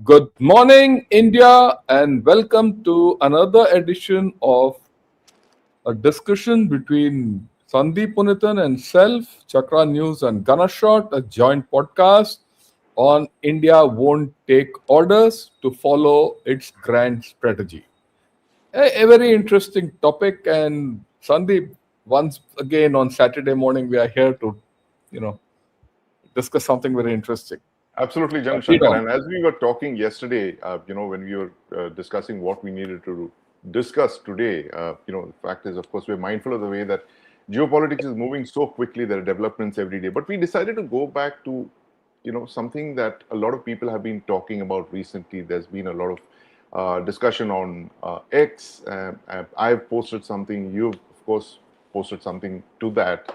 Good morning, India, and welcome to another edition of a discussion between Sandeep Unnithan and self, Chakra News and Ganashot, a joint podcast on India won't take orders to follow its grand strategy. A very interesting topic, and Sandeep, once again on Saturday morning, we are here to, you know, discuss something very interesting. Absolutely, Jan Lead Shankar. on. And as we were talking yesterday, when we were discussing what we needed to discuss today, the fact is, of course, we're mindful of the way that geopolitics is moving so quickly. There are developments every day. But we decided to go back to, something that a lot of people have been talking about recently. There's been a lot of discussion on X. I've posted something. You've, of course, posted something to that.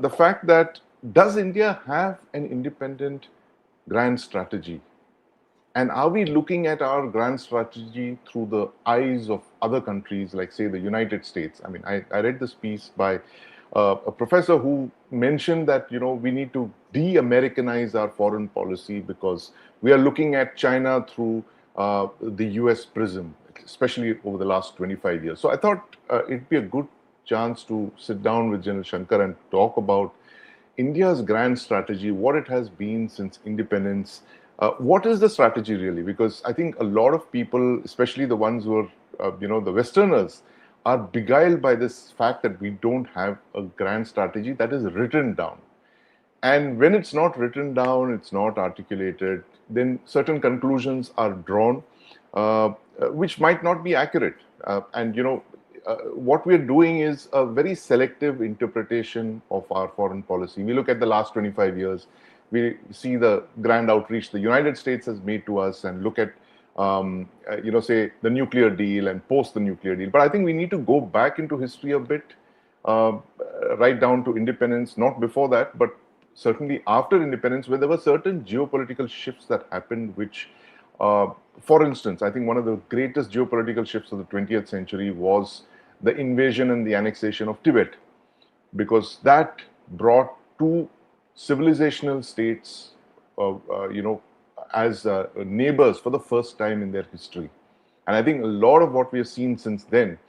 The fact that does India have an independent grand strategy? And are we looking at our grand strategy through the eyes of other countries, like, say, the United States? I mean, I read this piece by a professor who mentioned that, we need to de-Americanize our foreign policy because we are looking at China through the US prism, especially over the last 25 years. So I thought it'd be a good chance to sit down with General Shankar and talk about India's grand strategy, what it has been since independence. What is the strategy really? Because I think a lot of people, especially the ones who are, the Westerners, are beguiled by this fact that we don't have a grand strategy that is written down. And when it's not written down, it's not articulated, then certain conclusions are drawn, which might not be accurate. What we're doing is a very selective interpretation of our foreign policy. We look at the last 25 years, we see the grand outreach the United States has made to us and look at, say, the nuclear deal and post the nuclear deal. But I think we need to go back into history a bit, uh, right down to independence, not before that, but certainly after independence, where there were certain geopolitical shifts that happened, which, for instance, I think one of the greatest geopolitical shifts of the 20th century was the invasion and the annexation of Tibet, because that brought two civilizational states, as neighbors for the first time in their history. And I think a lot of what we have seen since then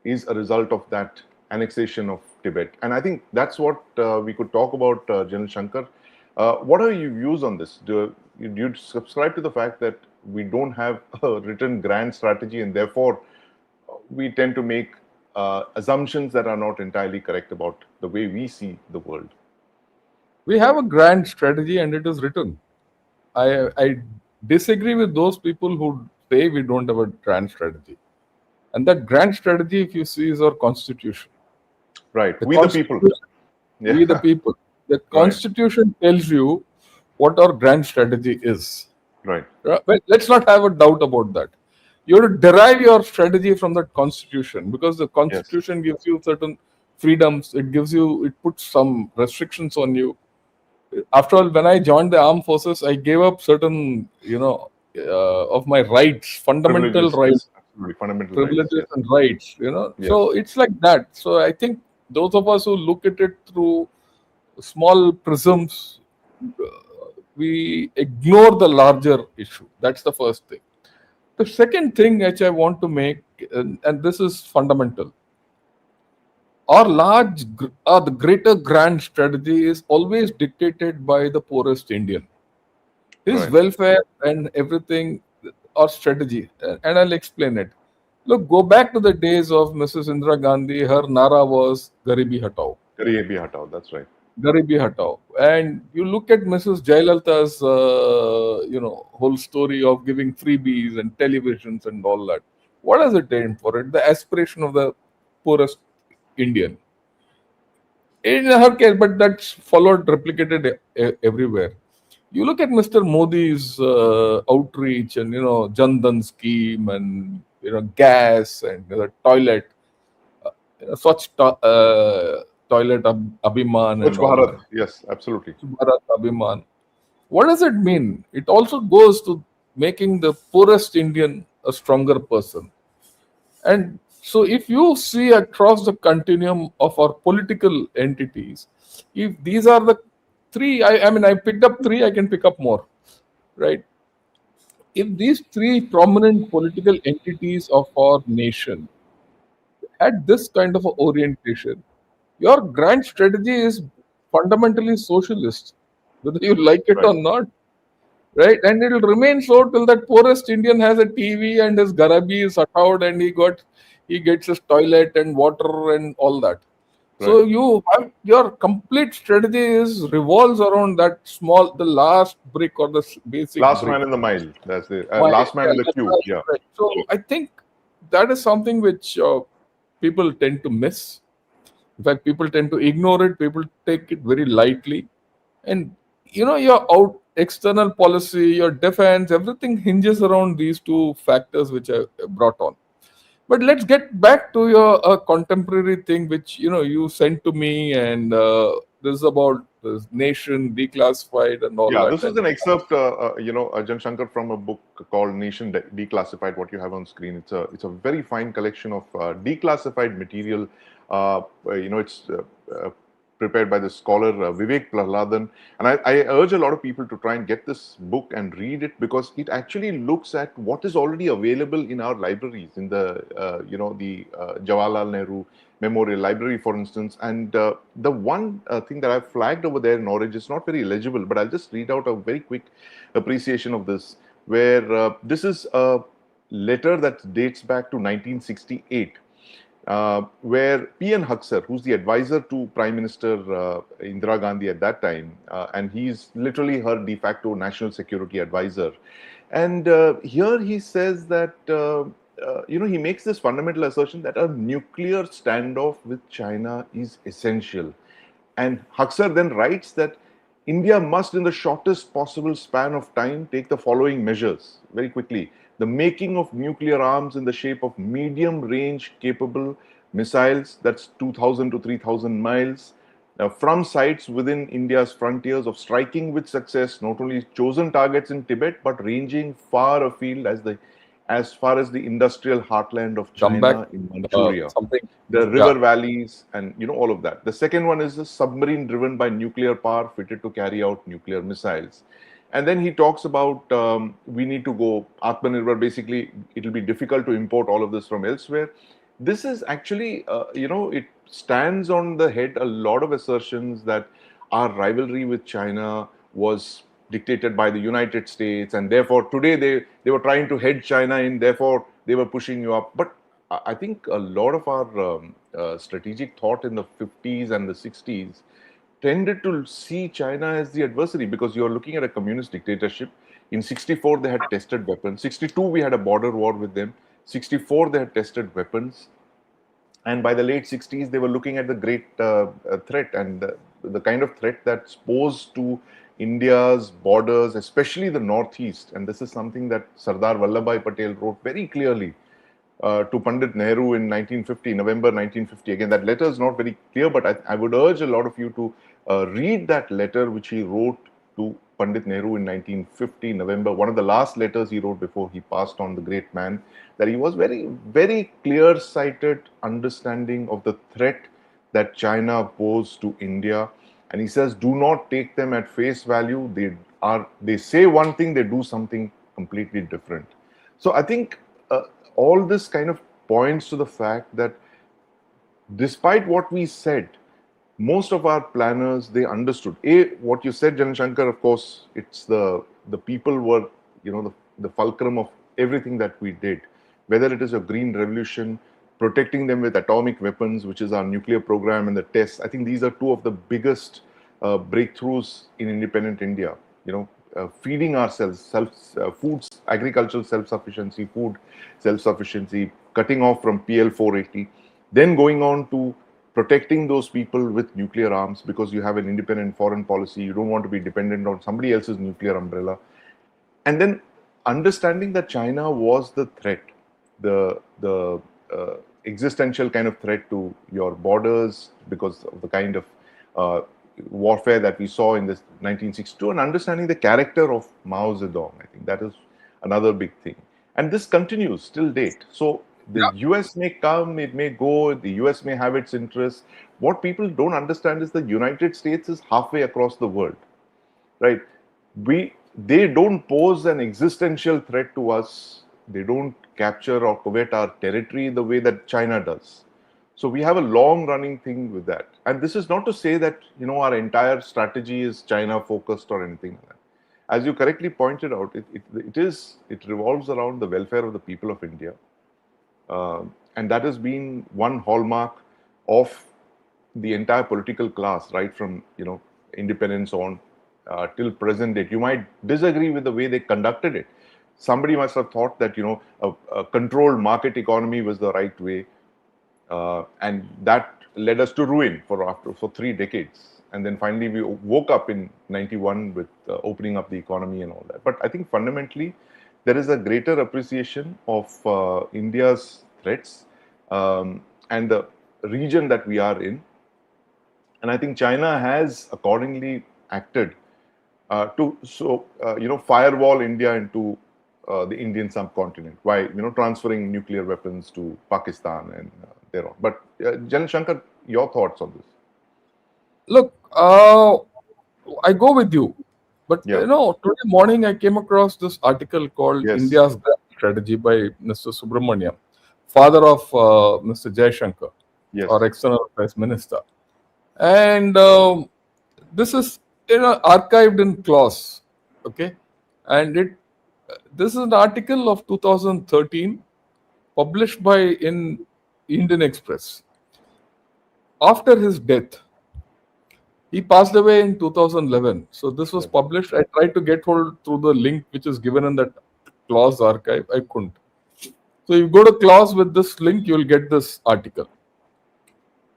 is a result of that annexation of Tibet. And I think that's what we could talk about, General Shankar. What are your views on this? Do you subscribe to the fact that we don't have a written grand strategy and therefore we tend to make assumptions that are not entirely correct about the way we see the world? We have a grand strategy and it is written. I disagree with those people who say we don't have a grand strategy. And that grand strategy, if you see, is our constitution. Right. The We the people. constitution, we the Yeah. people. The Right. constitution tells you what our grand strategy is. Right. Well, let's not have a doubt about that. You have to derive your strategy from that constitution because the Yes. constitution gives you certain freedoms. It puts some restrictions on you. After all, when I joined the armed forces, I gave up certain, of my rights, fundamental Privileges. rights, Yes. Absolutely. Fundamental rights. privileges, Yes. and rights. Yes. So it's like that. So I think those of us who look at it through small prisms, we ignore the larger issue. That's the first thing. The second thing which I want to make, and this is fundamental, the greater grand strategy is always dictated by the poorest Indian. His Right. welfare and everything, or strategy, and I'll explain it. Look, go back to the days of Mrs. Indira Gandhi. Her nara was Garibi Hatao. Garibi Hatao. That's right. Garibi Hatao. And you look at Mrs. Jayalalitha's, whole story of giving freebies and televisions and all that. What does it aim for? It the aspiration of the poorest Indian. In her case, but that's followed, replicated everywhere. You look at Mr. Modi's outreach and Jan Dhan scheme and gas and the toilet, such toilet Abhiman Swachh and all Bharat. that. Yes. Absolutely. Bharat Abhiman. What does it mean? It also goes to making the poorest Indian a stronger person. And so, if you see across the continuum of our political entities, if these are the three, I mean, I picked up three, I can pick up more, right? if these three prominent political entities of our nation had this kind of a orientation, your grand strategy is fundamentally socialist, whether you like it Right. or not, right? And it'll remain so till that poorest Indian has a TV and his garabi is allowed and he gets his toilet and water and all that. Right. So you have your complete strategy is revolves around that small, the last brick or the basic Last brick. man in the mile. That's the My, last man yeah, in the that's queue. Yeah. right. So I think that is something which people tend to miss. In fact, people tend to ignore it. People take it very lightly, and your out external policy, your defense, everything hinges around these two factors which I brought on. But let's get back to your contemporary thing, which you sent to me, and this is about this nation declassified and all Yeah, that. this is And an excerpt, Ajahn Shankar, from a book called Nation Declassified. What you have on screen, it's a very fine collection of declassified material. It's prepared by the scholar Vivek Prahladan, and I urge a lot of people to try and get this book and read it, because it actually looks at what is already available in our libraries, in the Jawaharlal Nehru Memorial Library, for instance. And the one thing that I've flagged over there in orange is not very legible, but I'll just read out a very quick appreciation of this, where this is a letter that dates back to 1968, where P.N. Huxer, who's the advisor to Prime Minister Indira Gandhi at that time, and he's literally her de facto national security advisor. And here he says that, he makes this fundamental assertion that a nuclear standoff with China is essential. And Huxer then writes that India must, in the shortest possible span of time, take the following measures very quickly: the making of nuclear arms in the shape of medium range capable missiles, that's 2,000 to 3,000 miles, from sites within India's frontiers, of striking with success not only chosen targets in Tibet, but ranging far afield as far as the industrial heartland of come back, China in Manchuria, something. the Yeah, river valleys, and all of that. The second one is a submarine driven by nuclear power, fitted to carry out nuclear missiles. And then he talks about, we need to go Atmanirbhar. Basically, it will be difficult to import all of this from elsewhere. This is actually, it stands on the head a lot of assertions that our rivalry with China was dictated by the United States, and therefore today they were trying to head China in, therefore they were pushing you up. But I think a lot of our strategic thought in the 50s and the 60s tended to see China as the adversary, because you're looking at a communist dictatorship. In 64, they had tested weapons. 62, we had a border war with them. 64, they had tested weapons. And by the late 60s, they were looking at the great threat, and the kind of threat that's posed to India's borders, especially the Northeast. And this is something that Sardar Vallabhbhai Patel wrote very clearly to Pandit Nehru in 1950, November 1950. Again, that letter is not very clear, but I would urge a lot of you to read that letter which he wrote to Pandit Nehru in 1950, November, one of the last letters he wrote before he passed on, the great man, that he was very, very clear sighted understanding of the threat that China posed to India. And he says, do not take them at face value. They say one thing, they do something completely different. So I think all this kind of points to the fact that despite what we said, most of our planners, they understood. What you said, Jan Shankar, of course, it's the people were, the fulcrum of everything that we did. Whether it is a green revolution, protecting them with atomic weapons, which is our nuclear program, and the tests. I think these are two of the biggest breakthroughs in independent India. Feeding ourselves, foods, agricultural self-sufficiency, food self-sufficiency, cutting off from PL 480, then going on to protecting those people with nuclear arms, because you have an independent foreign policy. You don't want to be dependent on somebody else's nuclear umbrella. And then understanding that China was the threat, the existential kind of threat to your borders, because of the kind of uh, warfare that we saw in this 1962, and understanding the character of Mao Zedong. I think that is another big thing. And this continues till date. So the yeah, US may come, it may go, the US may have its interests. What people don't understand is the United States is halfway across the world, right? they don't pose an existential threat to us. They don't capture or covet our territory the way that China does. So we have a long running thing with that. And this is not to say that, our entire strategy is China focused or anything like that. As you correctly pointed out, it revolves around the welfare of the people of India. And that has been one hallmark of the entire political class, right from independence on till present date. You might disagree with the way they conducted it. Somebody must have thought that a controlled market economy was the right way, and that led us to ruin for 3 decades. And then finally we woke up in '91 with opening up the economy and all that. But I think fundamentally there is a greater appreciation of India's threats, and the region that we are in. And I think China has accordingly acted to firewall India into the Indian subcontinent by transferring nuclear weapons to Pakistan and thereon. But Jan Shankar, your thoughts on this? Look, I go with you, but Yeah. today morning I came across this article called Yes. India's Grand Strategy by Mr. Subramaniam, father of Mr. Shankar, Yes. our External Affairs Minister. And this is archived in clause, okay, and this is an article of 2013 published by in Indian Express. After his death, he passed away in 2011. So this was published. I tried to get hold through the link which is given in that clause archive. I couldn't. So you go to clause with this link, you will get this article.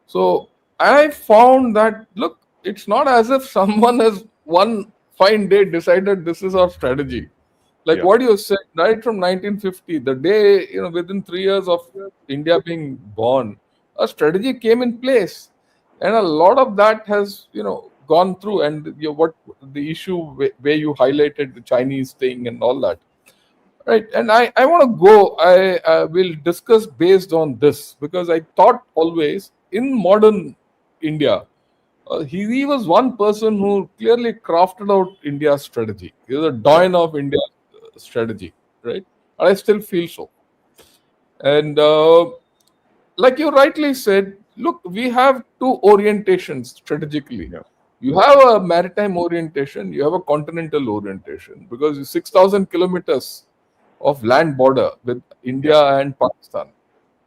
So I found that, look, it's not as if someone has one fine day decided this is our strategy. Like Yeah. what you said, right from 1950, the day, within 3 years of India being born, a strategy came in place. And a lot of that has, gone through. And what the issue where you highlighted the Chinese thing and all that. Right. And I want to go, I will discuss based on this because I thought always in modern India, he was one person who clearly crafted out India's strategy. He was a Yeah. doyen of India's strategy, right? And I still feel so. And like you rightly said, look, we have two orientations strategically. Yeah. You have a maritime orientation, you have a continental orientation because 6,000 kilometers of land border with Yeah. India and Pakistan,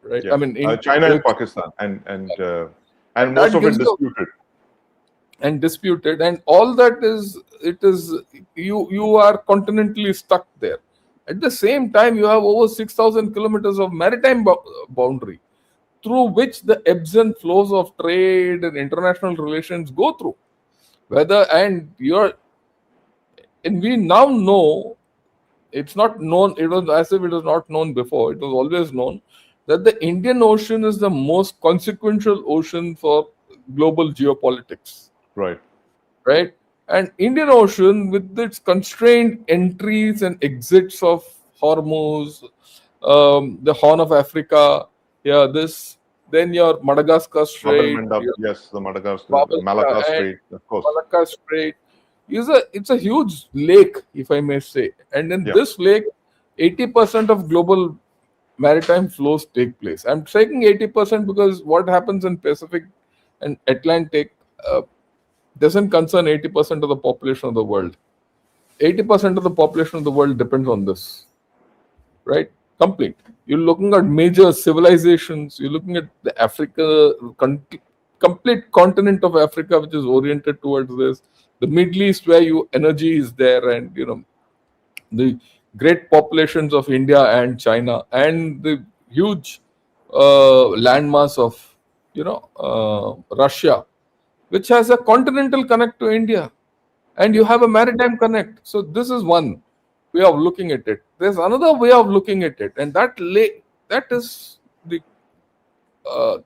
right? I Yeah. mean, China and with, Pakistan, and and most that of it gives you disputed. and disputed, and all that is it is you are continentally stuck there. At the same time, you have over 6,000 kilometers of maritime boundary through which the ebbs and flows of trade and international relations go through. Whether and you're and we now know it's not known. It was as if it was not known before. It was always known that the Indian Ocean is the most consequential ocean for global geopolitics, Right. right? And Indian Ocean, with its constrained entries and exits of Hormuz, the Horn of Africa, yeah, this, then your Madagascar Bab el Strait, Mandab, your yes, the Madagascar, Bab the el- Malacca and Strait, of course. Malacca Strait. It's a huge lake, if I may say. And in Yeah. this lake, 80% of global maritime flows take place. I'm saying 80% because what happens in Pacific and Atlantic doesn't concern 80% of the population of the world. 80% of the population of the world depends on this, right? Complete. You're looking at major civilizations. You're looking at the complete continent of Africa, which is oriented towards this. The Middle East, where you energy is there, and the great populations of India and China, and the huge landmass of Russia, which has a continental connect to India, and you Yeah. have a maritime connect. So this is one way of looking at it. There's another way of looking at it, and that is the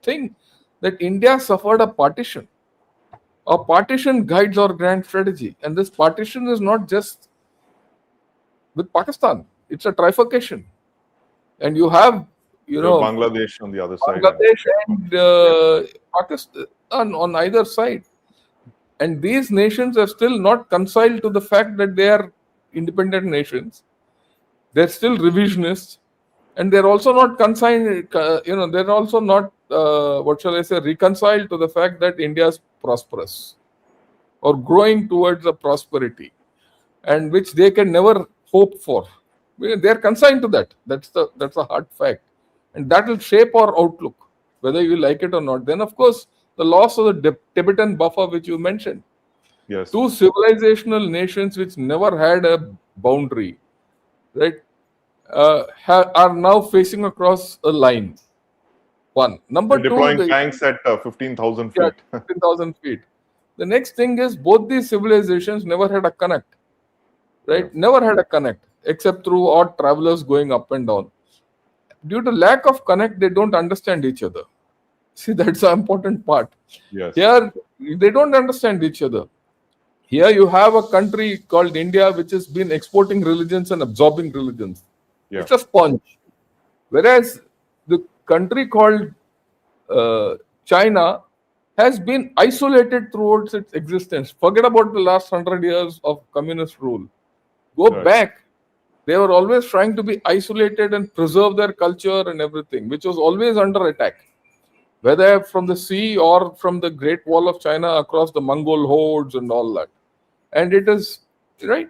thing that India suffered a partition. A partition guides our grand strategy, and this partition is not just with Pakistan; it's a trifurcation, and you have The Bangladesh on the other side, and Bangladesh and yeah. Pakistan on either side, and these nations are still not reconciled to the fact that they are independent nations. They're still revisionists, and they're also not consigned. They're also not what shall I say, reconciled to the fact that India is prosperous or growing towards a prosperity, and which they can never hope for. They're consigned to that. That's a hard fact, and that will shape our outlook, whether you like it or not. Then, of course, the loss of the Tibetan buffer, which you mentioned, Yes. two civilizational nations which never had a boundary, right, are now facing across a line. One. Number They're two, deploying tanks at 15,000 yeah, feet. 15,000 feet. The next thing is both these civilizations never had a connect, Yeah. right? Never had a connect except through odd travelers going up and down. Due to lack of connect, they don't understand each other. See, that's the important part. Yes. Here, they don't understand each other. Here, you have a country called India which has been exporting religions and absorbing religions. Yeah. It's a sponge. Whereas the country called uh, China has been isolated throughout its existence. Forget about the last 100 years of communist rule. Go Right. back. They were always trying to be isolated and preserve their culture and everything, which was always under attack, whether from the sea or from the Great Wall of China across the Mongol hordes and all that. And it is right.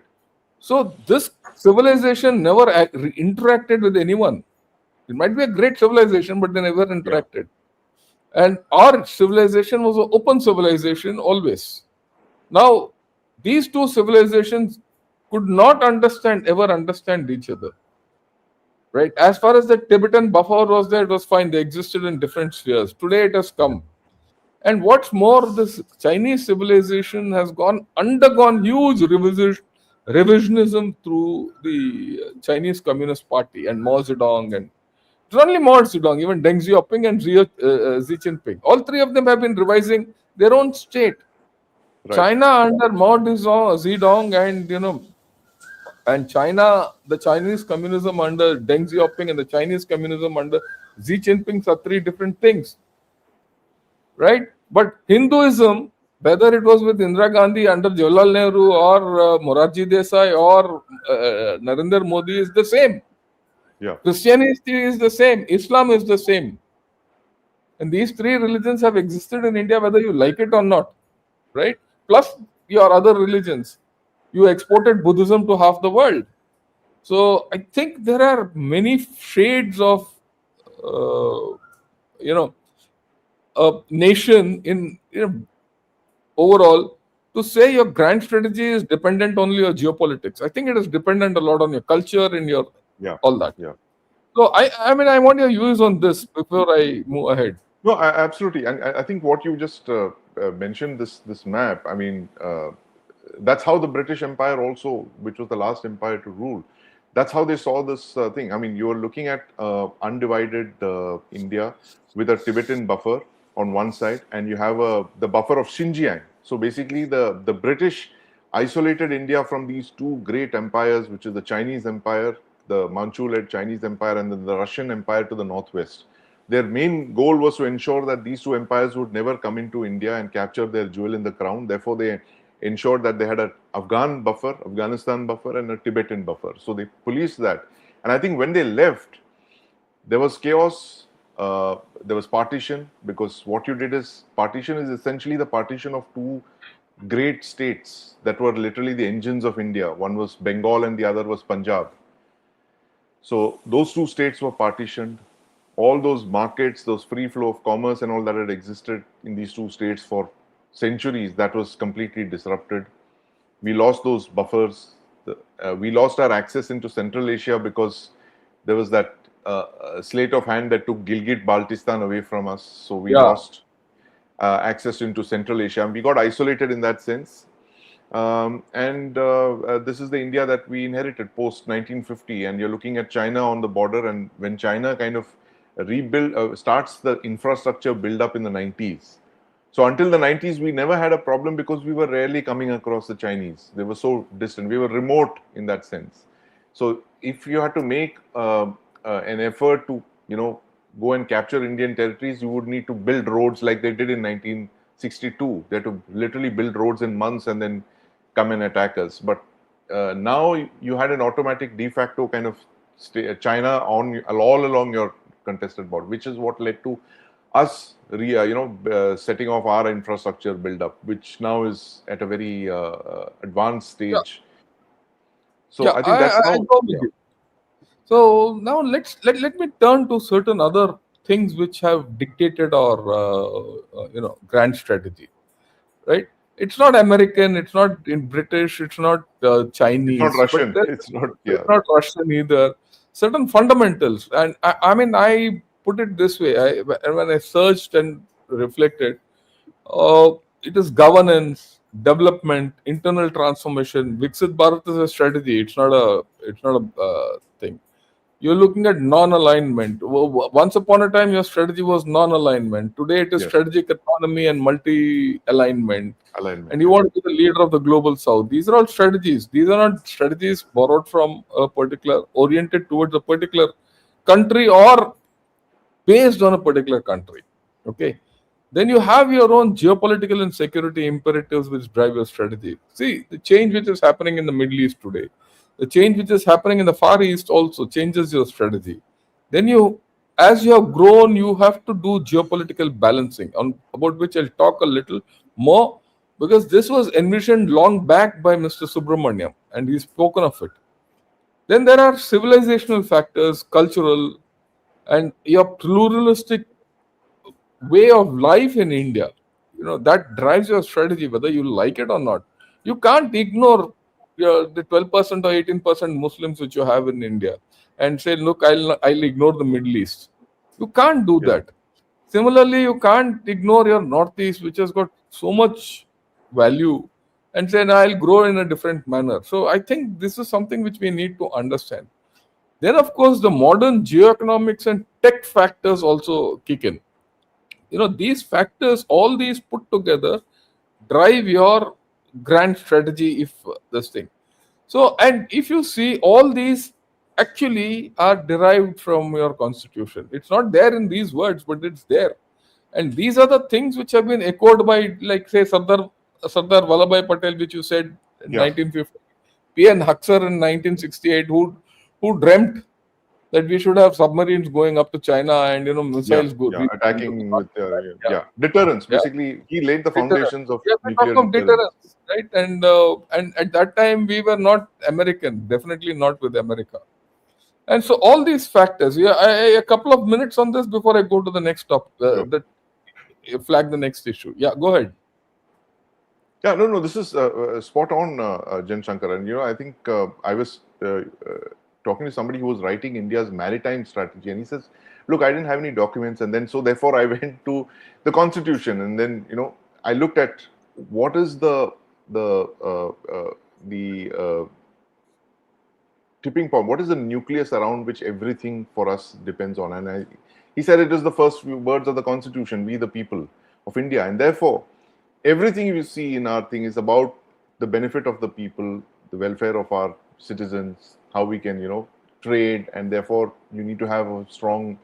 So this civilization never interacted with anyone. It might be a great civilization, but they never Yeah. interacted. And our civilization was an open civilization always. Now, these two civilizations could not ever understand each other. Right? As far as the Tibetan buffer was there, it was fine. They existed in different spheres. Today it has come. And what's more, this Chinese civilization has undergone huge revisionism through the Chinese Communist Party and Mao Zedong, and it's not only Mao Zedong, even Deng Xiaoping and Xi Jinping. All three of them have been revising their own state. Right. China under Mao Zedong, and China, the Chinese communism under Deng Xiaoping and the Chinese communism under Xi Jinping are three different things, right? But Hinduism, whether it was with Indira Gandhi under Jawaharlal Nehru or Morarji Desai or Narendra Modi, is the same. Yeah. Christianity is the same. Islam is the same. And these three religions have existed in India, whether you like it or not, right? Plus your other religions. You exported Buddhism to half the world. So I think there are many shades of, uh, you know, a nation in overall, to say your grand strategy is dependent only on geopolitics. I think it is dependent a lot on your culture and your Yeah. all that. Yeah. So I mean I want your views on this before I move ahead. No, absolutely. And I think what you just mentioned, this map, I mean, that's how the British Empire also, which was the last empire to rule, that's how they saw this thing. I mean, you're looking at undivided India with a Tibetan buffer on one side, and you have the buffer of Xinjiang. So basically, the British isolated India from these two great empires, which is the Chinese Empire, the Manchu-led Chinese Empire, and then the Russian Empire to the northwest. Their main goal was to ensure that these two empires would never come into India and capture their jewel in the crown. Therefore, they ensured that they had an Afghanistan buffer, and a Tibetan buffer. So they policed that. And I think when they left, there was chaos. There was partition, because what you did is partition is essentially the partition of two great states that were literally the engines of India. One was Bengal and the other was Punjab. So those two states were partitioned. All those markets, those free flow of commerce and all that had existed in these two states for centuries, that was completely disrupted. We lost those buffers. We lost our access into Central Asia because there was that sleight of hand that took Gilgit Baltistan away from us. So we Yeah, lost access into Central Asia, and we got isolated in that sense. And this is the India that we inherited post 1950. And you're looking at China on the border, and when China kind of starts the infrastructure build up in the 90s. So until the 90s, we never had a problem because we were rarely coming across the Chinese. They were so distant. We were remote in that sense. So if you had to make an effort to, go and capture Indian territories, you would need to build roads like they did in 1962. They had to literally build roads in months and then come and attack us. But now you had an automatic de facto kind of China on all along your contested border, which is what led to us setting off our infrastructure build up, which now is at a very advanced Yeah, stage. So yeah, I think that's I how, go with yeah, you. So now let me turn to certain other things which have dictated our grand strategy, right? It's not American, it's not in British, it's not it's not Chinese, but Russian, it's not, it's yeah, not Russian either. Certain fundamentals, and I mean, I put it this way: when I searched and reflected, uh, it is governance, development, internal transformation. Viksit Bharat is a strategy. It's not a thing. You're looking at non-alignment. Once upon a time, your strategy was non-alignment. Today, it is yes, strategic autonomy and multi-alignment. alignment, And you yes, want to be the leader of the global south. These are all strategies. These are not strategies borrowed from a particular, oriented towards a particular country or based on a particular country. Okay. Then you have your own geopolitical and security imperatives which drive your strategy. See, the change which is happening in the Middle East today, the change which is happening in the Far East also changes your strategy. Then as you have grown, you have to do geopolitical balancing, on about which I'll talk a little more, because this was envisioned long back by Mr. Subramaniam and he's spoken of it. Then there are civilizational factors, cultural, and your pluralistic way of life in India. That drives your strategy, whether you like it or not. You can't ignore the 12% or 18% Muslims which you have in India and say, look, I'll ignore the Middle East. You can't do yeah, that. Similarly, you can't ignore your Northeast, which has got so much value, and say, "No, I'll grow in a different manner." So I think this is something which we need to understand. Then, of course, the modern geoeconomics and tech factors also kick in. These factors, all these put together, drive your grand strategy. If this thing, so, and if you see, all these actually are derived from your constitution. It's not there in these words, but it's there. And these are the things which have been echoed by, like, say, Sardar Vallabhai Patel, which you said in yeah, 1950, P.N. Huxer in 1968, who dreamt that we should have submarines going up to China, and yeah, missiles yeah, reaching into the attacking North with, Sky. yeah, Yeah, yeah, deterrence. yeah, Basically, he laid the deterrence. foundations of Yeah, we're nuclear talking of deterrence. deterrence, right? And at that time we were not American, definitely not with America. And so all these factors. Yeah, a couple of minutes on this before I go to the next top. Sure. That flag the next issue. Yeah, go ahead. Yeah, no, no, this is spot on, Jen Shankar. And, I think I was talking to somebody who was writing India's maritime strategy, and he says, look, I didn't have any documents. And then, so therefore, I went to the constitution. And then, I looked at what is the, the tipping point, what is the nucleus around which everything for us depends on. And he said it is the first few words of the constitution, we the people of India. And therefore, everything you see in our thing is about the benefit of the people, the welfare of our citizens, how we can, trade, and therefore you need to have a strong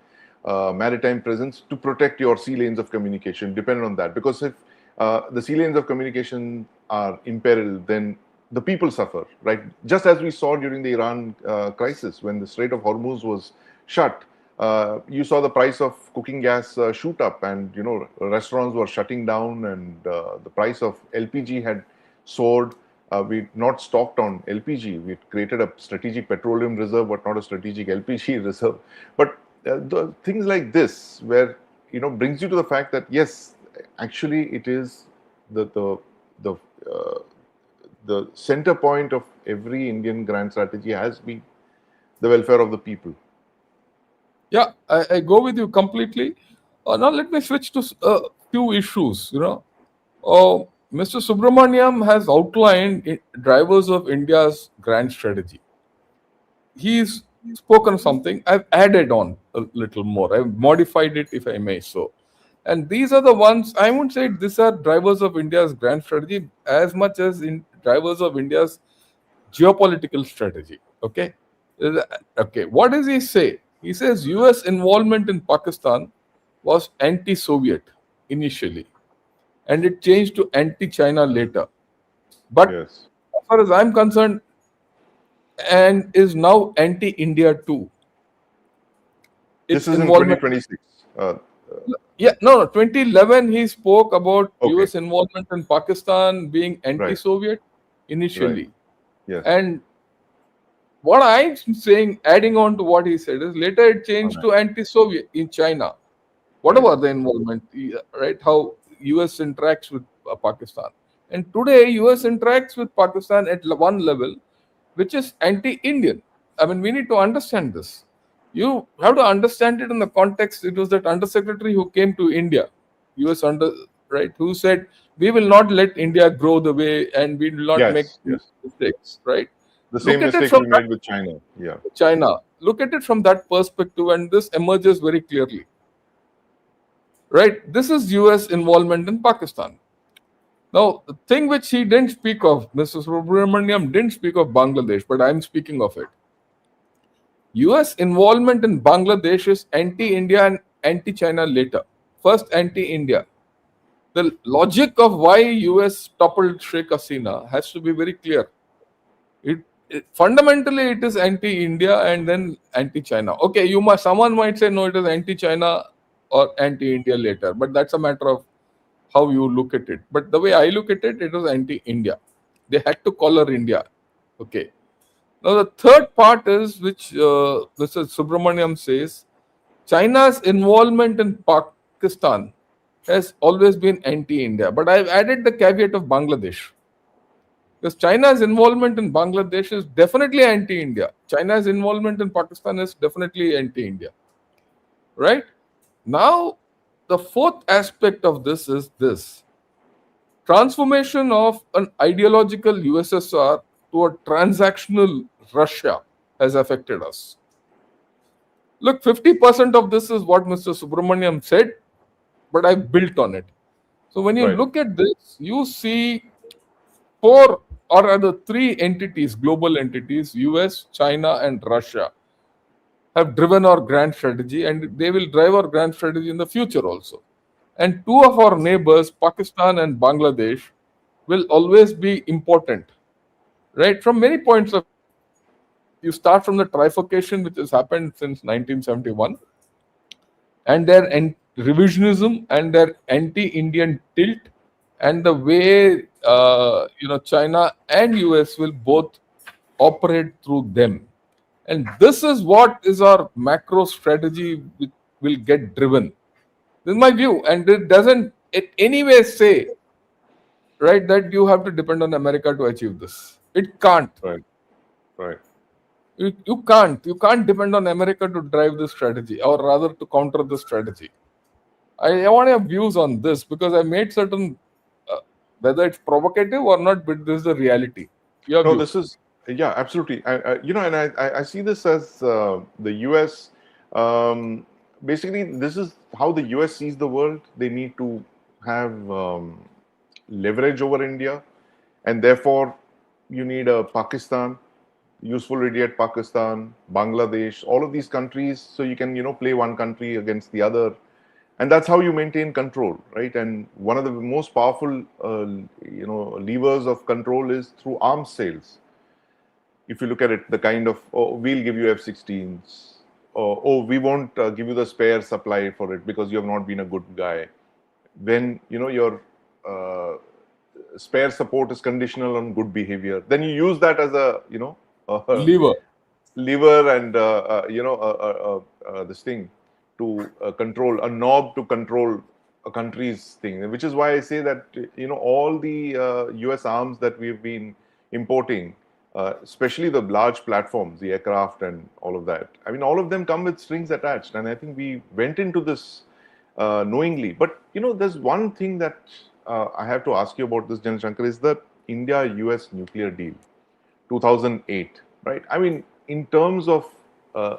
maritime presence to protect your sea lanes of communication, dependent on that. Because if the sea lanes of communication are imperiled, then the people suffer, right? Just as we saw during the Iran crisis, when the Strait of Hormuz was shut, you saw the price of cooking gas shoot up, and restaurants were shutting down, and the price of LPG had soared. We'd not stocked on LPG. We'd created a strategic petroleum reserve, but not a strategic LPG reserve. But the things like this, where brings you to the fact that yes, actually, it is the the the uh, the center point of every Indian grand strategy has been the welfare of the people. Yeah, I go with you completely. Now let me switch to a few issues. Mr. Subramaniam has outlined drivers of India's grand strategy. He's spoken something. I've added on a little more. I've modified it, if I may so. And these are the ones, I won't say these are drivers of India's grand strategy as much as in drivers of India's geopolitical strategy. Okay. Okay. What does he say? He says US involvement in Pakistan was anti Soviet initially, and it changed to anti China later. But Yes. as far as I'm concerned, and is now anti-India too. This Its is in involvement. 2026. Yeah, no, 2011 he spoke about Okay, US involvement in Pakistan being right, anti-Soviet right. initially. Yes. And what I'm saying, adding on to what he said, is later it All changed right, to anti-Soviet in China. right, Whatever the involvement, right? How US interacts with Pakistan. And today US interacts with Pakistan at one level, which is anti-Indian. I mean, we need to understand this. You have to understand it in the context. It was that undersecretary who came to India, US under, right, who said we will not let India grow the way and we will not make yes, these yes. mistakes, right? The Look same at it mistake from we that made with China. Yeah, China. Look at it from that perspective, and this emerges very clearly. Right? This is US involvement in Pakistan. Now, the thing which he didn't speak of, Mr. Subramaniam didn't speak of Bangladesh, but I'm speaking of it. US involvement in Bangladesh is anti India and anti China later. First, anti India. The logic of why US toppled Sheikh Hasina has to be very clear. It fundamentally it is anti-India and then anti-China. Okay, you must someone might say no, it is anti-China or anti-India later, but that's a matter of how you look at it. But the way I look at it, it was anti-India. They had to collar India. Okay. Now the third part is which Mr. Subramaniam says, China's involvement in Pakistan has always been anti-India. But I've added the caveat of Bangladesh. Because China's involvement in Bangladesh is definitely anti India. China's involvement in Pakistan is definitely anti India. Right? Now, the fourth aspect of this is this transformation of an ideological USSR to a transactional Russia has affected us. Look, 50% of this is what Mr. Subramaniam said, but I built on it. So when you right, look at this, you see four or rather three entities, global entities, US, China, and Russia, have driven our grand strategy and they will drive our grand strategy in the future also. And two of our neighbors, Pakistan and Bangladesh, will always be important, right? From many points of view. You start from the trifurcation which has happened since 1971 and their revisionism and their anti-Indian tilt and the way China and US will both operate through them. And this is what is our macro strategy which will get driven. This is my view, and it doesn't in any way say right that you have to depend on America to achieve this. It can't. right, right. You can't depend on America to drive this strategy, or rather to counter this strategy. I want your views on this because I made certain, uh, whether it's provocative or not, but this is the reality. Your No, view. this is, yeah, absolutely. And I see this as the US. Um, Basically, this is how the US sees the world. They need to have leverage over India, and therefore, you need a Pakistan, useful idiot Pakistan, Bangladesh, all of these countries, so you can play one country against the other, and that's how you maintain control, right? And one of the most powerful levers of control is through arms sales. If you look at it, the kind of, oh, we'll give you F-16s, or oh, we won't give you the spare supply for it because you have not been a good guy. When your uh, spare support is conditional on good behavior, then you use that as a a Lever. lever and this thing to control a knob to control a country's thing, which is why I say that all the US arms that we've been importing, especially the large platforms, the aircraft and all of that, I mean, all of them come with strings attached, and I think we went into this knowingly. But there's one thing that I have to ask you about this, General Shankar, is the India US nuclear deal 2008, right? I mean, in terms of uh,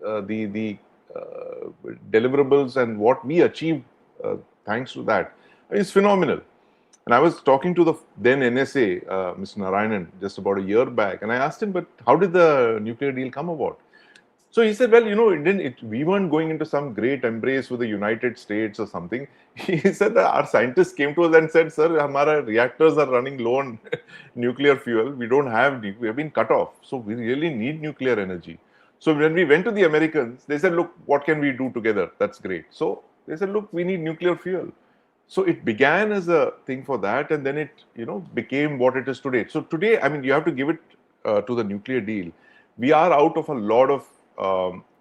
the deliverables and what we achieved thanks to that, is phenomenal. And I was talking to the then NSA, Mr. Narayanan, just about a year back, and I asked him, but how did the nuclear deal come about? So he said, well, we weren't going into some great embrace with the United States or something. He said that our scientists came to us and said, sir, our reactors are running low on nuclear fuel. We don't have, we have been cut off. So we really need nuclear energy. So when we went to the Americans, they said, look, what can we do together? That's great. So they said, look, we need nuclear fuel. So it began as a thing for that, and then it, became what it is today. So today, I mean, you have to give it to the nuclear deal. We are out of a lot of,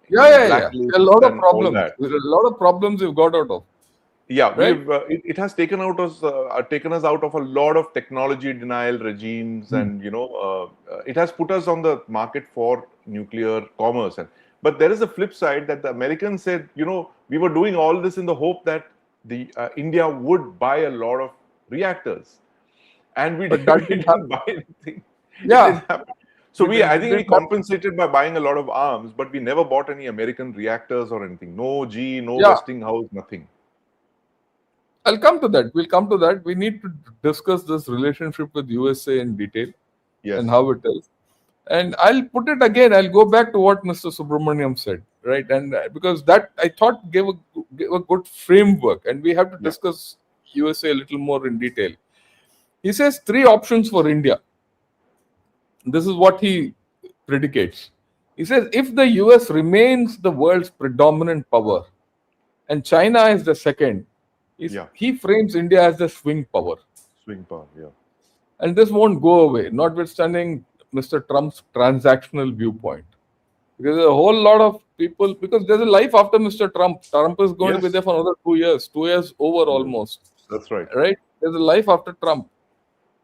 Yeah, yeah, yeah. A blacklists lot of and all problems. that. There's a lot of problems you've got out of, Yeah, right? it has taken us out of a lot of technology denial regimes, Hmm. and it has put us on the market for nuclear commerce. And but there is a flip side that the Americans said, we were doing all this in the hope that the India would buy a lot of reactors, and we But we that didn't didn't happen. buy anything. It Yeah, didn't happen. So I it think we didn't happen. compensated by buying a lot of arms, but we never bought any American reactors or anything. No no Yeah, Westinghouse, nothing. I'll come to that. We'll come to that. We need to discuss this relationship with USA in detail and Yes. how it is. And I'll put it again. I'll go back to what Mr. Subramaniam said, right? And because that I thought gave a good framework, and we have to Yeah. discuss USA a little more in detail. He says three options for India. This is what he predicates. He says if the US remains the world's predominant power and China is the second, Yeah. he frames India as the swing power. Swing power. Yeah. And this won't go away, notwithstanding Mr. Trump's transactional viewpoint. Because there's a whole lot of people, because there's a life after Mr. Trump. Trump is going to be Yes. there for another 2 years, 2 years over Yes. almost, That's right. right? There's a life after Trump.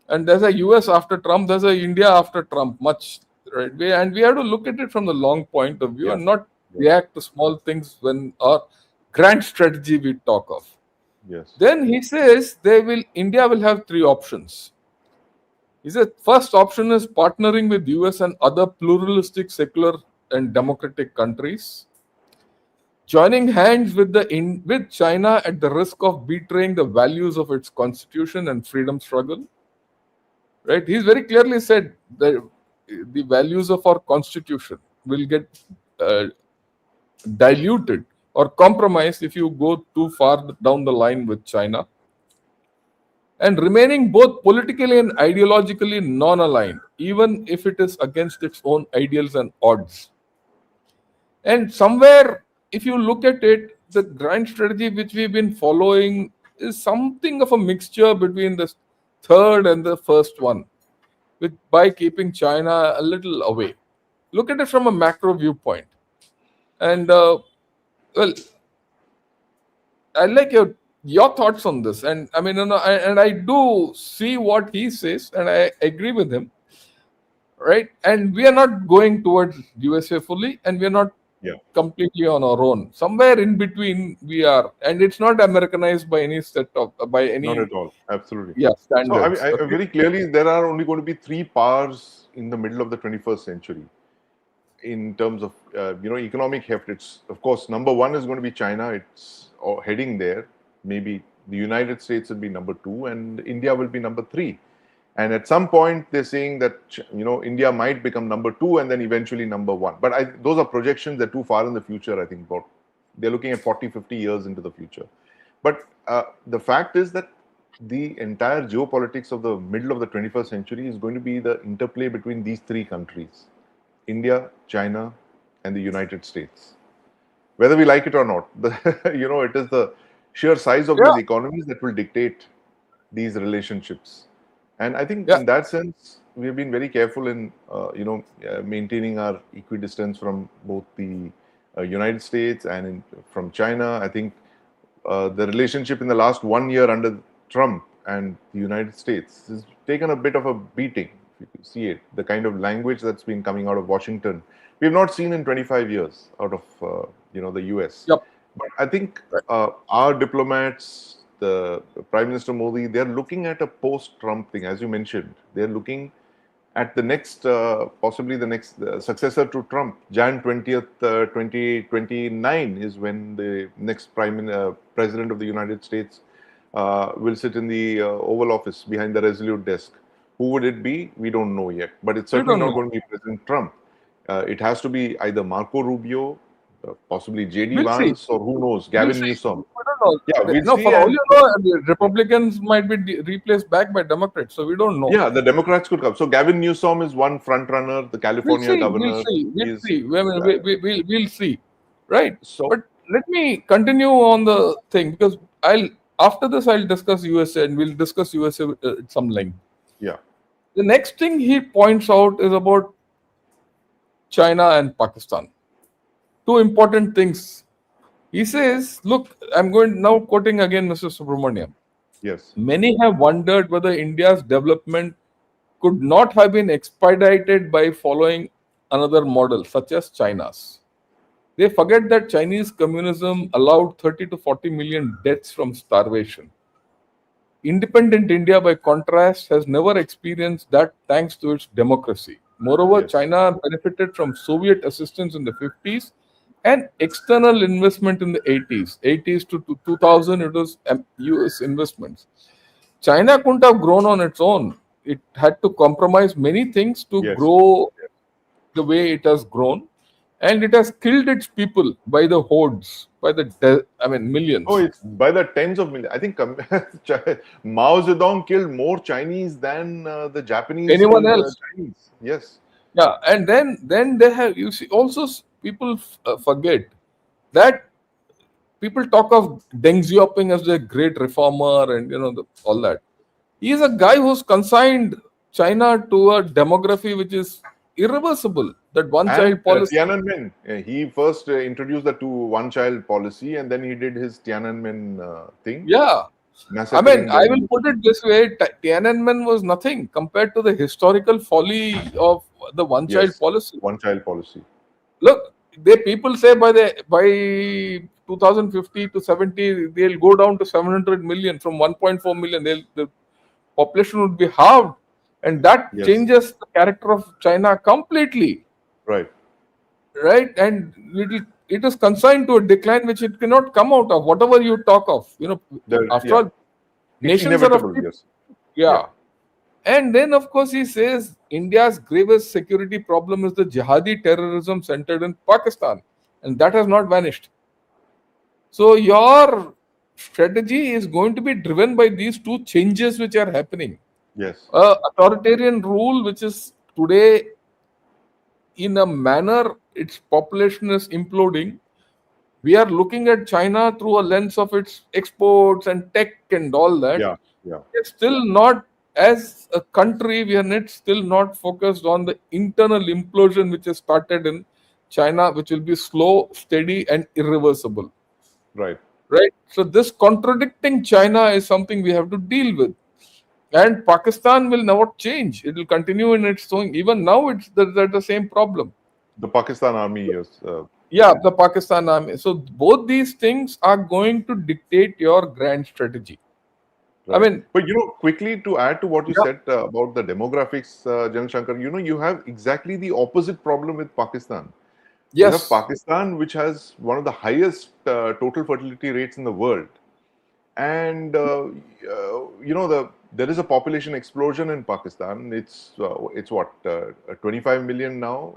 And there's a US after Trump, there's a India after Trump, much, right? And we have to look at it from the long point of view Yeah. and not Yeah. react to small things when our grand strategy we talk of. Yes. Then he says India will have three options. He said first option is partnering with US and other pluralistic, secular and democratic countries, joining hands with with China at the risk of betraying the values of its constitution and freedom struggle. Right? He's very clearly said that the values of our constitution will get uh, diluted or compromised if you go too far down the line with China, and remaining both politically and ideologically non-aligned, even if it is against its own ideals and odds. And somewhere, if you look at it, the grand strategy which we've been following is something of a mixture between the third and the first one, with by keeping China a little away. Look at it from a macro viewpoint. And well, I like your thoughts on this. And I mean, and I do see what he says, and I agree with him, right? And we are not going towards USA fully, and we are not Yeah. completely on our own. Somewhere in between we are, and it's not Americanized by any set of by Not any at all. Absolutely. So I mean, standards. Okay. very clearly there are only going to be three powers in the middle of the 21st century in terms of economic heft. It's of course number one is going to be China. It's heading there. Maybe the United States will be number two, and India will be number three. And at some point, they're saying that India might become number two, and then eventually number one. But those are projections. They're too far in the future. I think about they're looking at 40, 50 years into the future. But the fact is that the entire geopolitics of the middle of the 21st century is going to be the interplay between these three countries: India, China, and the United States. Whether we like it or not, it is the sheer size of Yeah, these economies that will dictate these relationships. And I think yeah. in that sense, we have been very careful in, maintaining our equidistance from both the United States and from China. I think the relationship in the last 1 year under Trump and the United States has taken a bit of a beating. If you can see it, the kind of language that's been coming out of Washington, we've not seen in 25 years out of the US. Yep. But I think Right. our diplomats, the Prime Minister Modi, they're looking at a post-Trump thing, as you mentioned. They're looking at the next, possibly the next successor to Trump. Jan 20th, 2029 is when the next president of the United States will sit in the Oval Office behind the Resolute desk. Who would it be? We don't know yet, but it's We certainly don't not know. going to be President Trump. It has to be either Marco Rubio, possibly JD We'll see. Vance, or who knows, We'll Gavin see. Newsom. We don't know. Yeah, we'll No, see. for all And you know, the Republicans might be replaced back by Democrats. So we don't know. yeah, the Democrats could come. So Gavin Newsom is one front runner. The We'll California see. We'll governor see. We'll is see. We'll see. Right. so. But let me continue on the thing because I'll after this I'll discuss USA and we'll discuss USA at some length. Yeah. The next thing he points out is about China and Pakistan. Two important things. He says, look, I'm going now quoting again Mr. Subramaniam. Yes. Many have wondered whether India's development could not have been expedited by following another model, such as China's. They forget that Chinese communism allowed 30 to 40 million deaths from starvation. Independent India, by contrast, has never experienced that thanks to its democracy. Moreover, Yes. China benefited from Soviet assistance in the 50s and external investment in the 80s. 80s to 2000, it was US investments. China couldn't have grown on its own. It had to compromise many things to Yes. grow the way it has grown, and it has killed its people by the hordes, by the Oh, millions. it's by the tens of millions. I think Mao Zedong killed more Chinese than the Japanese Anyone killed else? Chinese. Yes. Yeah, and then they have you see also people forget that people talk of Deng Xiaoping as the great reformer and all that. He is a guy who's consigned China to a demography which is irreversible. That one And child policy. Tiananmen, he first introduced the two one-child policy, and then he did his Tiananmen thing, Yeah, I mean, massacring I them. will put it this way: Tiananmen was nothing compared to the historical folly of the one-child Yes, policy. one-child policy. Look, they people say by 2050 to 70 they'll go down to 700 million from 1.4 million. The population would be halved, and that Yes, changes the character of China completely, right. right? And it is consigned to a decline which it cannot come out of. Whatever you talk of, after Yeah, all, it's nations are of inevitable. people. Yes, yeah, Yeah. And then, of course, he says India's gravest security problem is the jihadi terrorism centered in Pakistan, and that has not vanished. So, your strategy is going to be driven by these two changes which are happening. yes, Authoritarian rule, which is today in a manner its population is imploding. We are looking at China through a lens of its exports and tech and all that. yeah, yeah. We're still not, as a country, we are not still not focused on the internal implosion which has started in China, which will be slow, steady, and irreversible. Right. Right? So, this contradicting China is something we have to deal with. And Pakistan will never change. It will continue in its own. Even now, it's the same problem. The Pakistan army, yes, Yeah, the Pakistan army. So, both these things are going to dictate your grand strategy. I right. mean, But quickly to add to what you yeah, said about the demographics, General Shankar, you have exactly the opposite problem with Pakistan. You have yes, Pakistan, which has one of the highest total fertility rates in the world, and there is a population explosion in Pakistan. It's what 25 million now.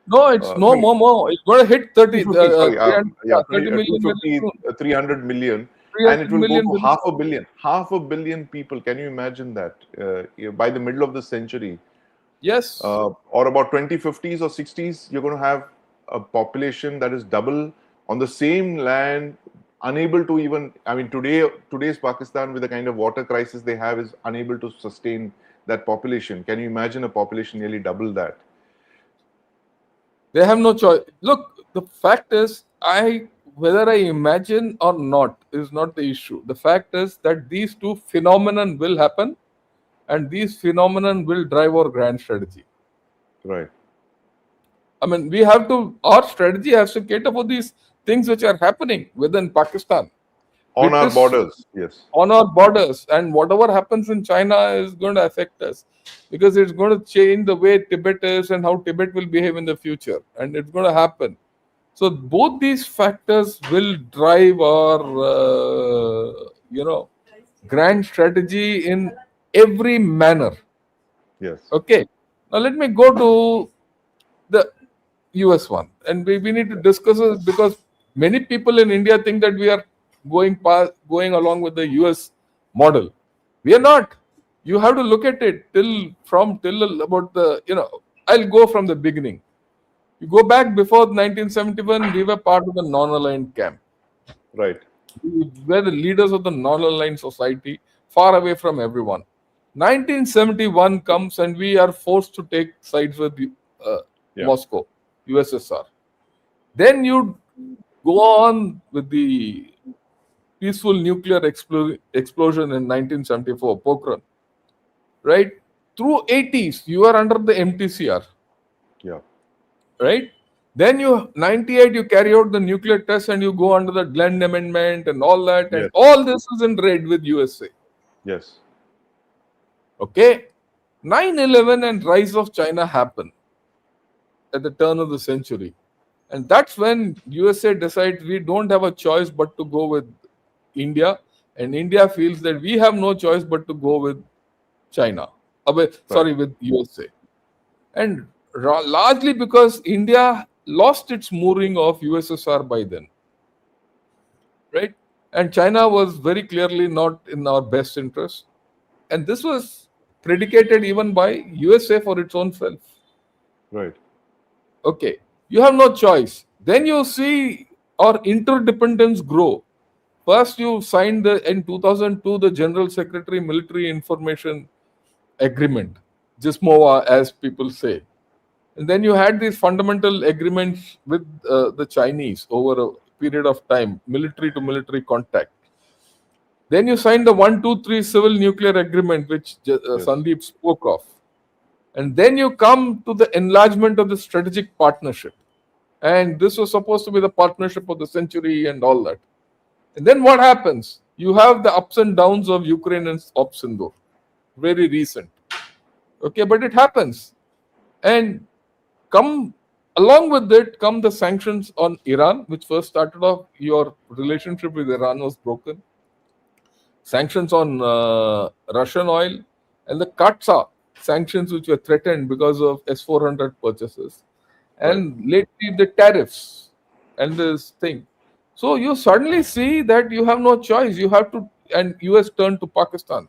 no, it's no Sorry, more. It's going to hit 30, 250. Sorry, 300, yeah, 30 million very 250, soon. 300 million, and it 300 will go million to very soon. half a billion people. Can you imagine that by the middle of the century? Yes, Or about 2050s or 60s, you're going to have a population that is double on the same land, unable to even. I mean, today's Pakistan, with the kind of water crisis they have, is unable to sustain that population. Can you imagine a population nearly double that? they have no choice. Look, the fact is, whether I imagine or not is not the issue. The fact is that these two phenomenon will happen, and these phenomenon will drive our grand strategy. Right. I mean, we have to, our strategy has to cater for these things which are happening within Pakistan. On It our is borders, yes. on our borders, and whatever happens in China is going to affect us because it's going to change the way Tibet is and how Tibet will behave in the future, and it's going to happen. So both these factors will drive our, grand strategy in every manner. Yes. Okay. Now let me go to the US one. And we need to discuss it because many people in India think that we are going along with the US model. We are not. You have to look at it till about the, I'll go from the beginning. You go back before 1971, we were part of the non-aligned camp. Right. We were the leaders of the non-aligned society, far away from everyone. 1971 comes and we are forced to take sides with uh, Yeah. Moscow, USSR. Then you go on with the peaceful nuclear explosion in 1974, Pokhran, right? Through 80s, you are under the MTCR, Yeah. right? Then you 98 you carry out the nuclear test and you go under the Glenn Amendment and all that, and Yes. all this is in red with USA. Yes. Okay, 9/11 and rise of China happen at the turn of the century, and that's when USA decides we don't have a choice but to go with India, and India feels that we have no choice but to go with China. Right. Sorry, with USA. And largely because India lost its mooring of USSR by then, right? And China was very clearly not in our best interest. And this was predicated even by USA for its own self. Right. Okay, you have no choice. Then you see our interdependence grow. First, you signed in 2002 the General Secretary Military Information Agreement, JISMOA, as people say. And then you had these fundamental agreements with the Chinese over a period of time, military to military contact. Then you signed the 123 Civil Nuclear Agreement, which Yes. Sandeep spoke of. And then you come to the enlargement of the strategic partnership. And this was supposed to be the partnership of the century and all that. And then what happens? You have the ups and downs of Ukraine and of Sindhu. Very recent. Okay, but it happens. And come along with it come the sanctions on Iran, which first started off your relationship with Iran was broken. Sanctions on Russian oil and the Katsa sanctions which were threatened because of S-400 purchases, Right. and lately the tariffs and this thing. So you suddenly see that you have no choice. You have to, and US turned to Pakistan,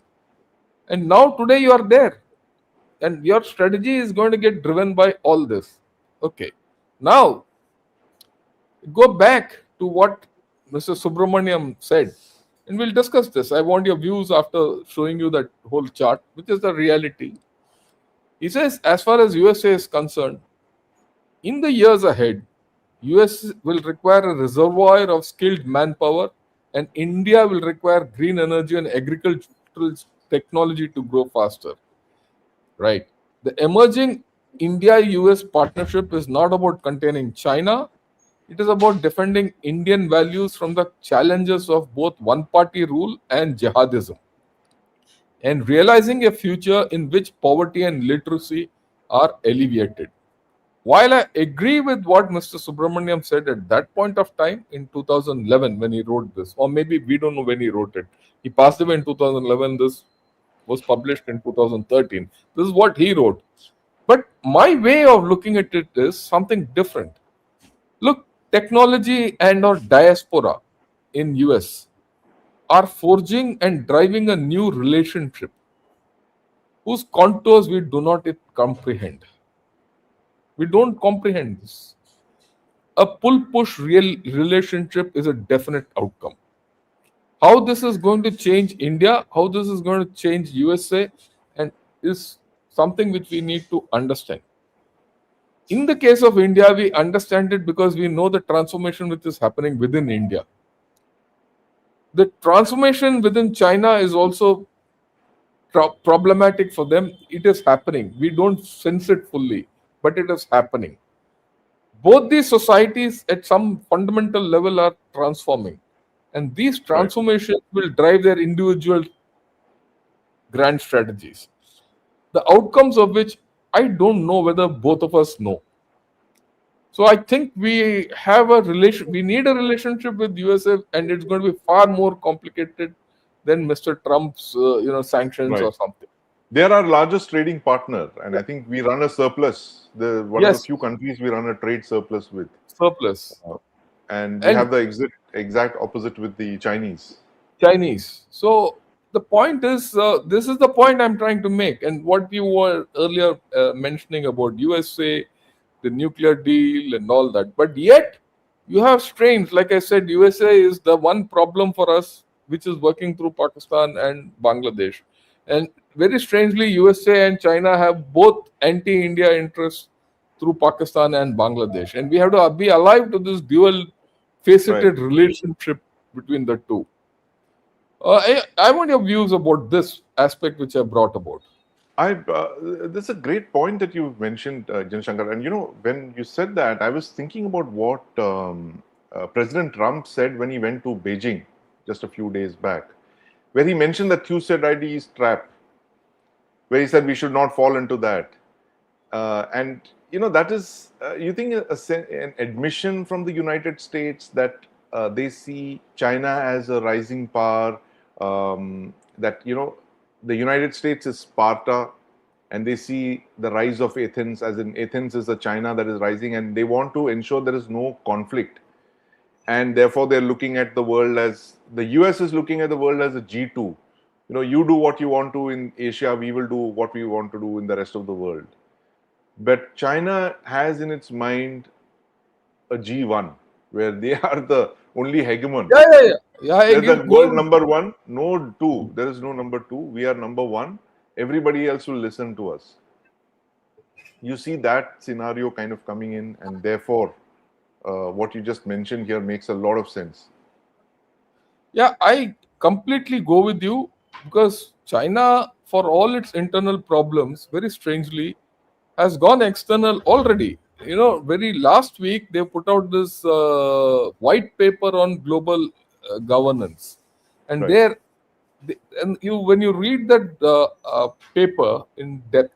and now today you are there, and your strategy is going to get driven by all this. Okay, now go back to what Mr. Subramaniam said, and we'll discuss this. I want your views after showing you that whole chart, which is the reality. He says, as far as USA is concerned, in the years ahead, US will require a reservoir of skilled manpower, and India will require green energy and agricultural technology to grow faster. Right. The emerging India US partnership is not about containing China, it is about defending Indian values from the challenges of both one party rule and jihadism, and realizing a future in which poverty and literacy are alleviated. While I agree with what Mr. Subramaniam said at that point of time in 2011 when he wrote this, or maybe we don't know when he wrote it. He passed away in 2011. This was published in 2013. This is what he wrote. But my way of looking at it is something different. Look, technology and our diaspora in US are forging and driving a new relationship whose contours we do not yet comprehend. We don't comprehend this. A pull push real relationship is a definite outcome. How this is going to change India, how this is going to change USA, and is something which we need to understand. In the case of India, we understand it because we know the transformation which is happening within India. The transformation within China is also problematic for them. It is happening. We don't sense it fully, but it is happening. Both these societies at some fundamental level are transforming, and these Right. transformations will drive their individual grand strategies, the outcomes of which I don't know whether both of us know. So I think we need a relationship with USA, and it's going to be far more complicated than Mr. Trump's sanctions Right. or something. They are our largest trading partner, and I think we run a surplus. The one of the Yes, few countries we run a trade surplus with, surplus. uh, and we have And the exact opposite with the Chinese. Chinese. So the point is, this is the point I'm trying to make, and what you were earlier mentioning about USA, the nuclear deal, and all that. But yet, you have strains. Like I said, USA is the one problem for us, which is working through Pakistan and Bangladesh. And very strangely, USA and China have both anti-India interests through Pakistan and Bangladesh, and we have to be alive to this Right. dual-faceted relationship between the two. I want your views about this aspect which I brought about. This is a great point that you mentioned, Jan Shankar. And when you said that, I was thinking about what President Trump said when he went to Beijing just a few days back, where he mentioned the Thucydides trap, where he said we should not fall into that. And that is, you think, an admission from the United States that they see China as a rising power, that the United States is Sparta, and they see the rise of Athens as in Athens is a China that is rising, and they want to ensure there is no conflict, and therefore they're looking at the world as the US is looking at the world as a G2. You do what you want to in Asia, we will do what we want to do in the rest of the world. But China has in its mind a G1, where they are the only hegemon. Yeah, yeah, yeah. Yeah, I They're the give world go. number one, no two. There is no number two. We are number one. Everybody else will listen to us. You see that scenario kind of coming in, and therefore, what you just mentioned here makes a lot of sense. Yeah, I completely go with you because China, for all its internal problems, very strangely, has gone external already. Very last week they put out this white paper on global governance, and Right. there, and when you read that paper in depth,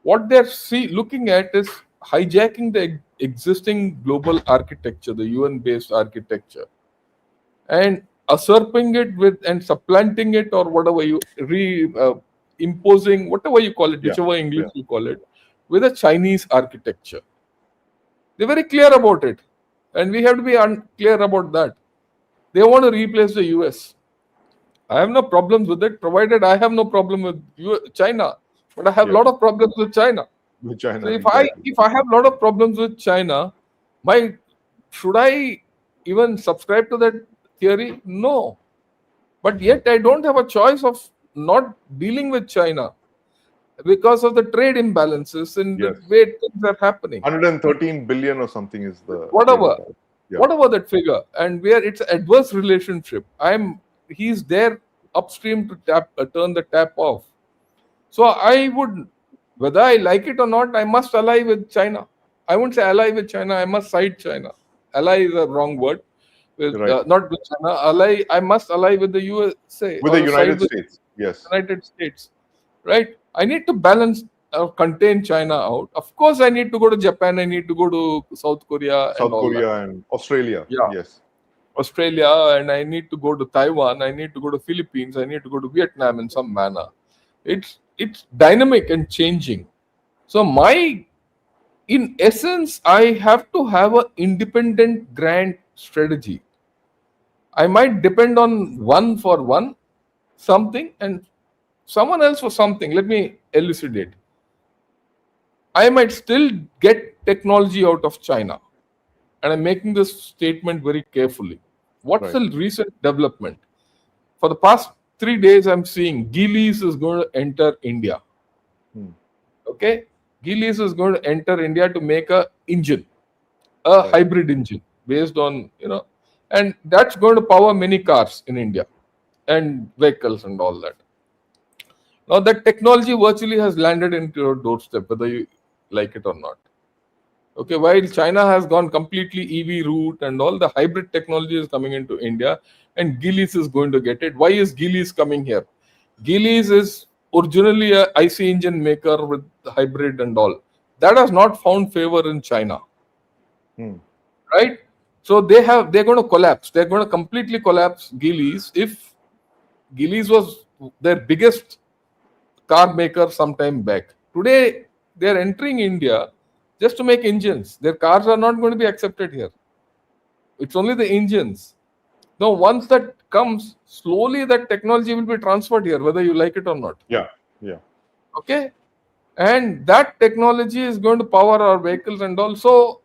what they're looking at is hijacking the existing global architecture, the UN based architecture, and usurping it with and supplanting it, or whatever you imposing, whatever you call it, Yeah. whichever Yeah. English you call it, with a Chinese architecture. They're very clear about it, and we have to be unclear about that. They want to replace the US. I have no problems with it, provided I have no problem with China, but I have a Yes. lot of problems with China. With So China, if I exactly. if I have a lot of problems with China, my should I even subscribe to that theory? No. But yet I don't have a choice of not dealing with China because of the trade imbalances and the Yes. way things are happening. 113 billion or something is the trade Whatever, imbalance. Yeah. whatever that figure, and where it's adverse relationship. He's there upstream to turn the tap off. So I would, whether I like it or not, I must ally with China. I won't say ally with China. I must side China. Ally is a wrong word. With Right. not with China, ally. I must ally with the USA With the or side United with States. Yes. United States, right? I need to balance, contain China out. Of course, I need to go to Japan. I need to go to South Korea and South all that. Korea and Australia. Yeah, Yes. Australia, and I need to go to Taiwan. I need to go to Philippines. I need to go to Vietnam in some manner. It's dynamic and changing. So in essence, I have to have an independent grand strategy. I might depend on one for one something and someone else for something. Let me elucidate. I might still get technology out of China. And I'm making this statement very carefully. What's Right. the recent development? For the past 3 days, I'm seeing Geely's is going to enter India. Hmm. Okay? Geely's is going to enter India to make a Right. hybrid engine based on, and that's going to power many cars in India and vehicles and all that. Now, that technology virtually has landed into your doorstep, whether you like it or not. Okay, while China has gone completely EV route and all, the hybrid technology is coming into India, and Geely's is going to get it. Why is Geely's coming here? Geely's is originally a IC engine maker with hybrid and all. That has not found favor in China, Hmm. right? So they're going to collapse. They're going to completely collapse Geely's if Geely's was their biggest car maker some time back. Today, they are entering India just to make engines. Their cars are not going to be accepted here. It's only the engines. Now, once that comes, slowly that technology will be transferred here, whether you like it or not. Yeah, yeah, Okay, and that technology is going to power our vehicles. And also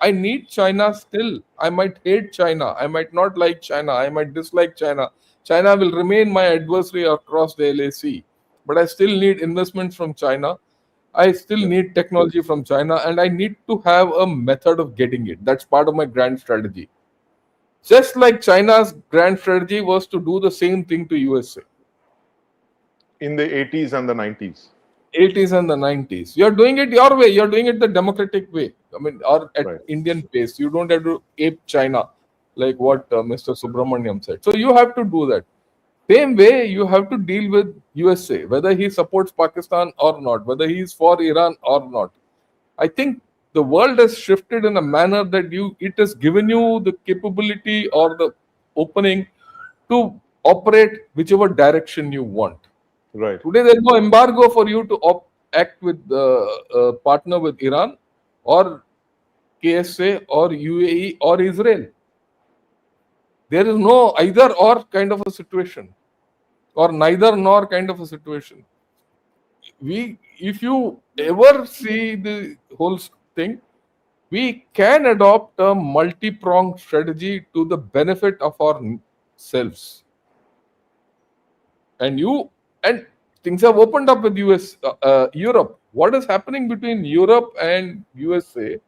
I need China still. I might hate China, I might not like China, I might dislike China. China will remain my adversary across the LAC, but I still need investments from China. I still yeah. need technology from China, and I need to have a method of getting it. That's part of my grand strategy. Just like China's grand strategy was to do the same thing to USA. In the 80s and the 90s. 80s and the 90s. You're doing it your way. You're doing it the democratic way. I mean, or at Right. Indian pace. You don't have to ape China, like what Mr. Subramaniam said. So you have to do that. Same way, you have to deal with USA, whether he supports Pakistan or not, whether he is for Iran or not. I think the world has shifted in a manner that it has given you the capability or the opening to operate whichever direction you want. Right. Today, there is no embargo for you to act with partner with Iran or KSA or UAE or Israel. There is no either or kind of a situation, or neither nor kind of a situation. If you ever see the whole thing, we can adopt a multi-pronged strategy to the benefit of our selves. And things have opened up with Europe. What is happening between Europe and USA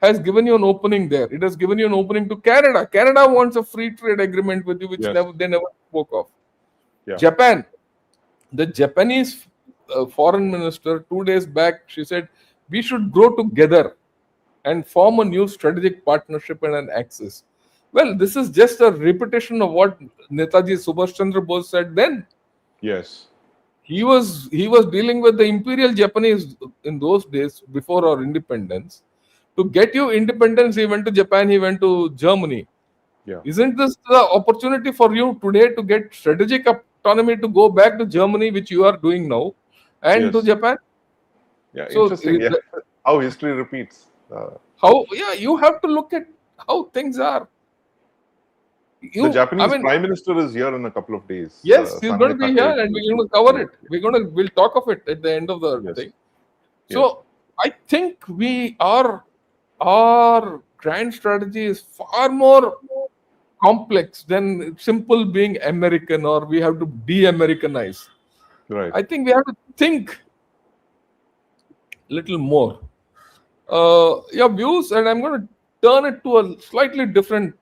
has given you an opening there. It has given you an opening to Canada. Canada wants a free trade agreement with you, which Yes. they never spoke of. Yeah. Japan, the Japanese foreign minister 2 days back, she said we should grow together and form a new strategic partnership and an axis. Well, this is just a repetition of what Netaji Subhash Chandra Bose said then. Yes. He was dealing with the imperial Japanese in those days before our independence. To get you independence, he went to Japan, he went to Germany. Yeah. Isn't this the opportunity for you today to get strategic autonomy to go back to Germany, which you are doing now, and to Yes. Japan? Yeah. So Interesting. Yeah. How history repeats. how, yeah, you have to look at how things are. The I Japanese mean, Prime Minister is here in a couple of days. yes, he's going Sanae to be here, and we're going to cover Yeah. it. We'll talk of it at the end of the Yes. thing. Yes. So I think our grand strategy is far more complex than simple being American, or we have to de-Americanize. Right. I think we have to think little more. Your views, and I'm going to turn it to a slightly different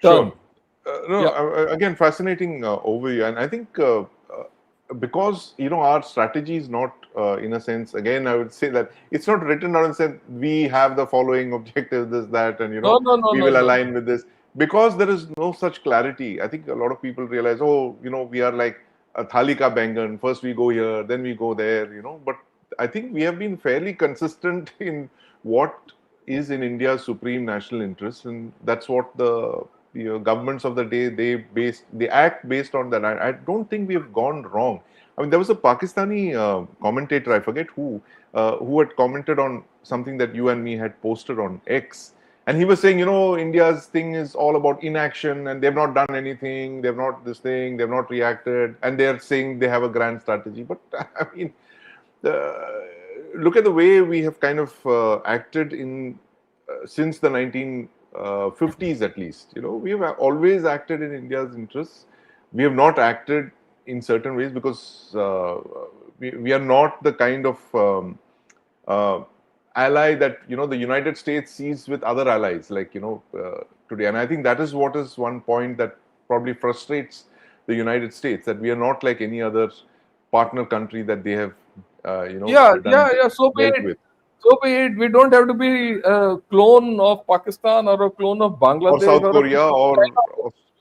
Sure. turn. No, Yeah. again, fascinating overview, and I think because our strategy is not, in a sense, again, I would say that it's not written down and said we have the following objectives, this, that, and No, no, no, we no, will no. align with this because there is no such clarity. I think a lot of people realize, oh, we are like a thalika bangan. First we go here, then we go there, But I think we have been fairly consistent in what is in India's supreme national interest, and that's what the governments of the day they act based on that. I don't think we have gone wrong. I mean, there was a Pakistani commentator, I forget who had commented on something that you and me had posted on X, and he was saying, India's thing is all about inaction, and they've not done anything, they've not this thing, they've not reacted, and they're saying they have a grand strategy. But I mean, look at the way we have kind of acted in since the 1950s at least. We have always acted in India's interests. We have not acted in certain ways because we are not the kind of uh, ally that the United States sees with other allies, like today. And I think that is what is one point that probably frustrates the United States, that we are not like any other partner country that they have Yeah, done yeah. So be dealt it. with. So be it. We don't have to be a clone of Pakistan or a clone of Or Bangladesh South or a clone Korea, of China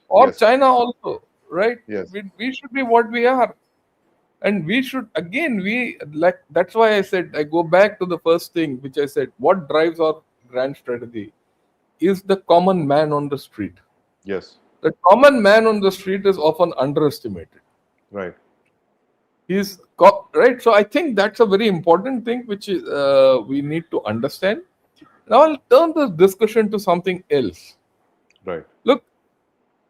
or yes, China also, right? yes, We should be what we are. And we should, again, that's why I said, I go back to the first thing which I said, what drives our grand strategy is the common man on the street. yes, The common man on the street is often underestimated. right, Right. So I think that's a very important thing which is, we need to understand. Now I'll turn this discussion to something else. Right. Look,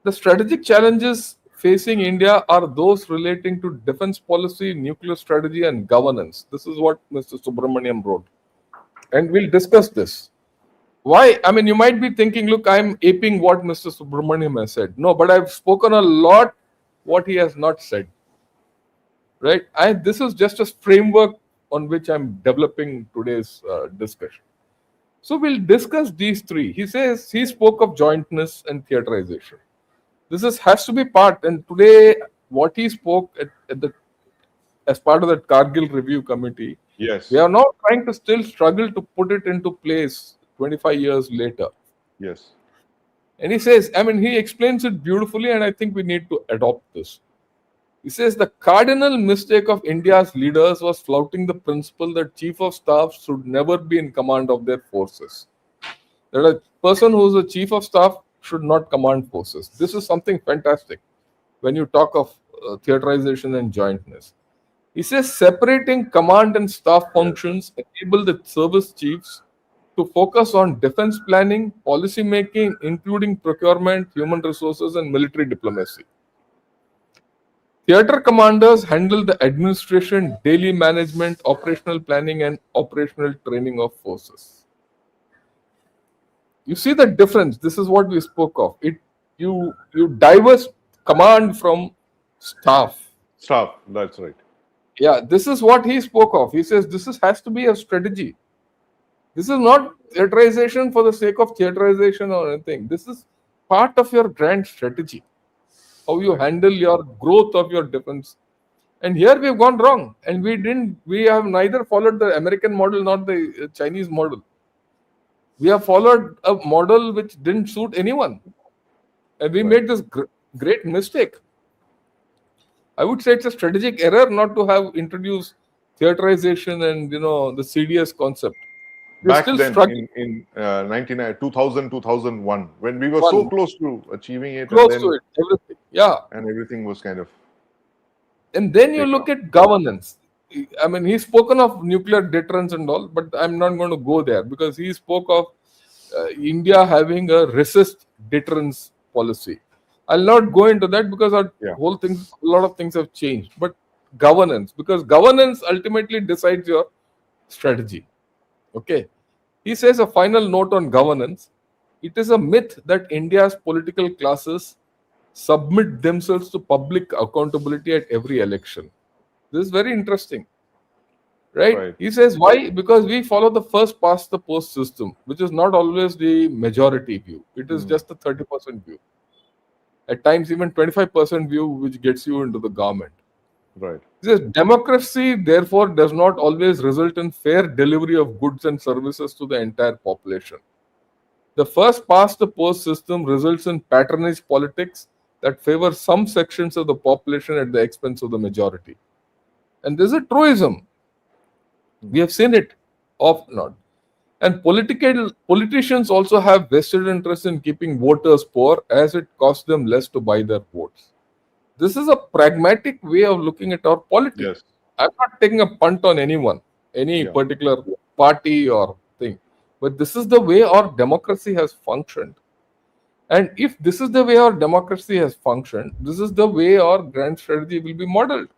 the strategic challenges facing India are those relating to defense policy, nuclear strategy, and governance. This is what Mr. Subramaniam wrote. And we'll discuss this. Why? I mean, you might be thinking, look, I'm aping what Mr. Subramaniam has said. No, but I've spoken a lot what he has not said. Right? This is just a framework on which I'm developing today's discussion. So we'll discuss these three. He says he spoke of jointness and theaterization. This has to be part. And today, what he spoke at the as part of that Kargil review committee, we Yes. are now trying to still struggle to put it into place 25 years later. Yes. And he says, I mean, he explains it beautifully, and I think we need to adopt this. He says the cardinal mistake of India's leaders was flouting the principle that chief of staff should never be in command of their forces. That a person who is a chief of staff should not command forces. This is something fantastic when you talk of theaterization and jointness. He says separating command and staff Yes. functions enable the service chiefs to focus on defense planning, policy making, including procurement, human resources, and military diplomacy. Theater commanders handle the administration, daily management, operational planning, and operational training of forces. You see the difference. This is what we spoke of. You diverse command from staff. Staff. That's right. Yeah, this is what he spoke of. He says has to be a strategy. This is not theaterization for the sake of theaterization or anything. This is part of your grand strategy. How you Right. handle your growth of your defense. And here we've gone wrong. And we have neither followed the American model nor the Chinese model. We have followed a model which didn't suit anyone. And we Right. made this great mistake. I would say it's a strategic error not to have introduced theaterization and the CDS concept. We're Back still then struggling. in 2000, 2001, when we were so One close to achieving it, and close to then it, everything. Yeah. everything was kind of And then you taken look off. at governance. I mean, he's spoken of nuclear deterrence and all, but I'm not going to go there because he spoke of India having a resist deterrence policy. I'll not go into that because Yeah. a lot of things have changed. But governance, because governance ultimately decides your strategy. Okay. He says a final note on governance. It is a myth that India's political classes submit themselves to public accountability at every election. This is very interesting, right? Right. He says why? Because we follow the first past the post system, which is not always the majority view. It is Mm. just the 30% view. At times, even 25% view, which gets you into the government. Right. He says democracy, therefore, does not always result in fair delivery of goods and services to the entire population. The first past the post system results in patronage politics that favor some sections of the population at the expense of the majority. And this is a truism. We have seen it off not. And political politicians also have vested interest in keeping voters poor as it costs them less to buy their votes. This is a pragmatic way of looking at our polity. Yes. I'm not taking a punt on anyone, any Yeah. particular party or thing. But this is the way our democracy has functioned. And if this is the way our democracy has functioned, this is the way our grand strategy will be modeled.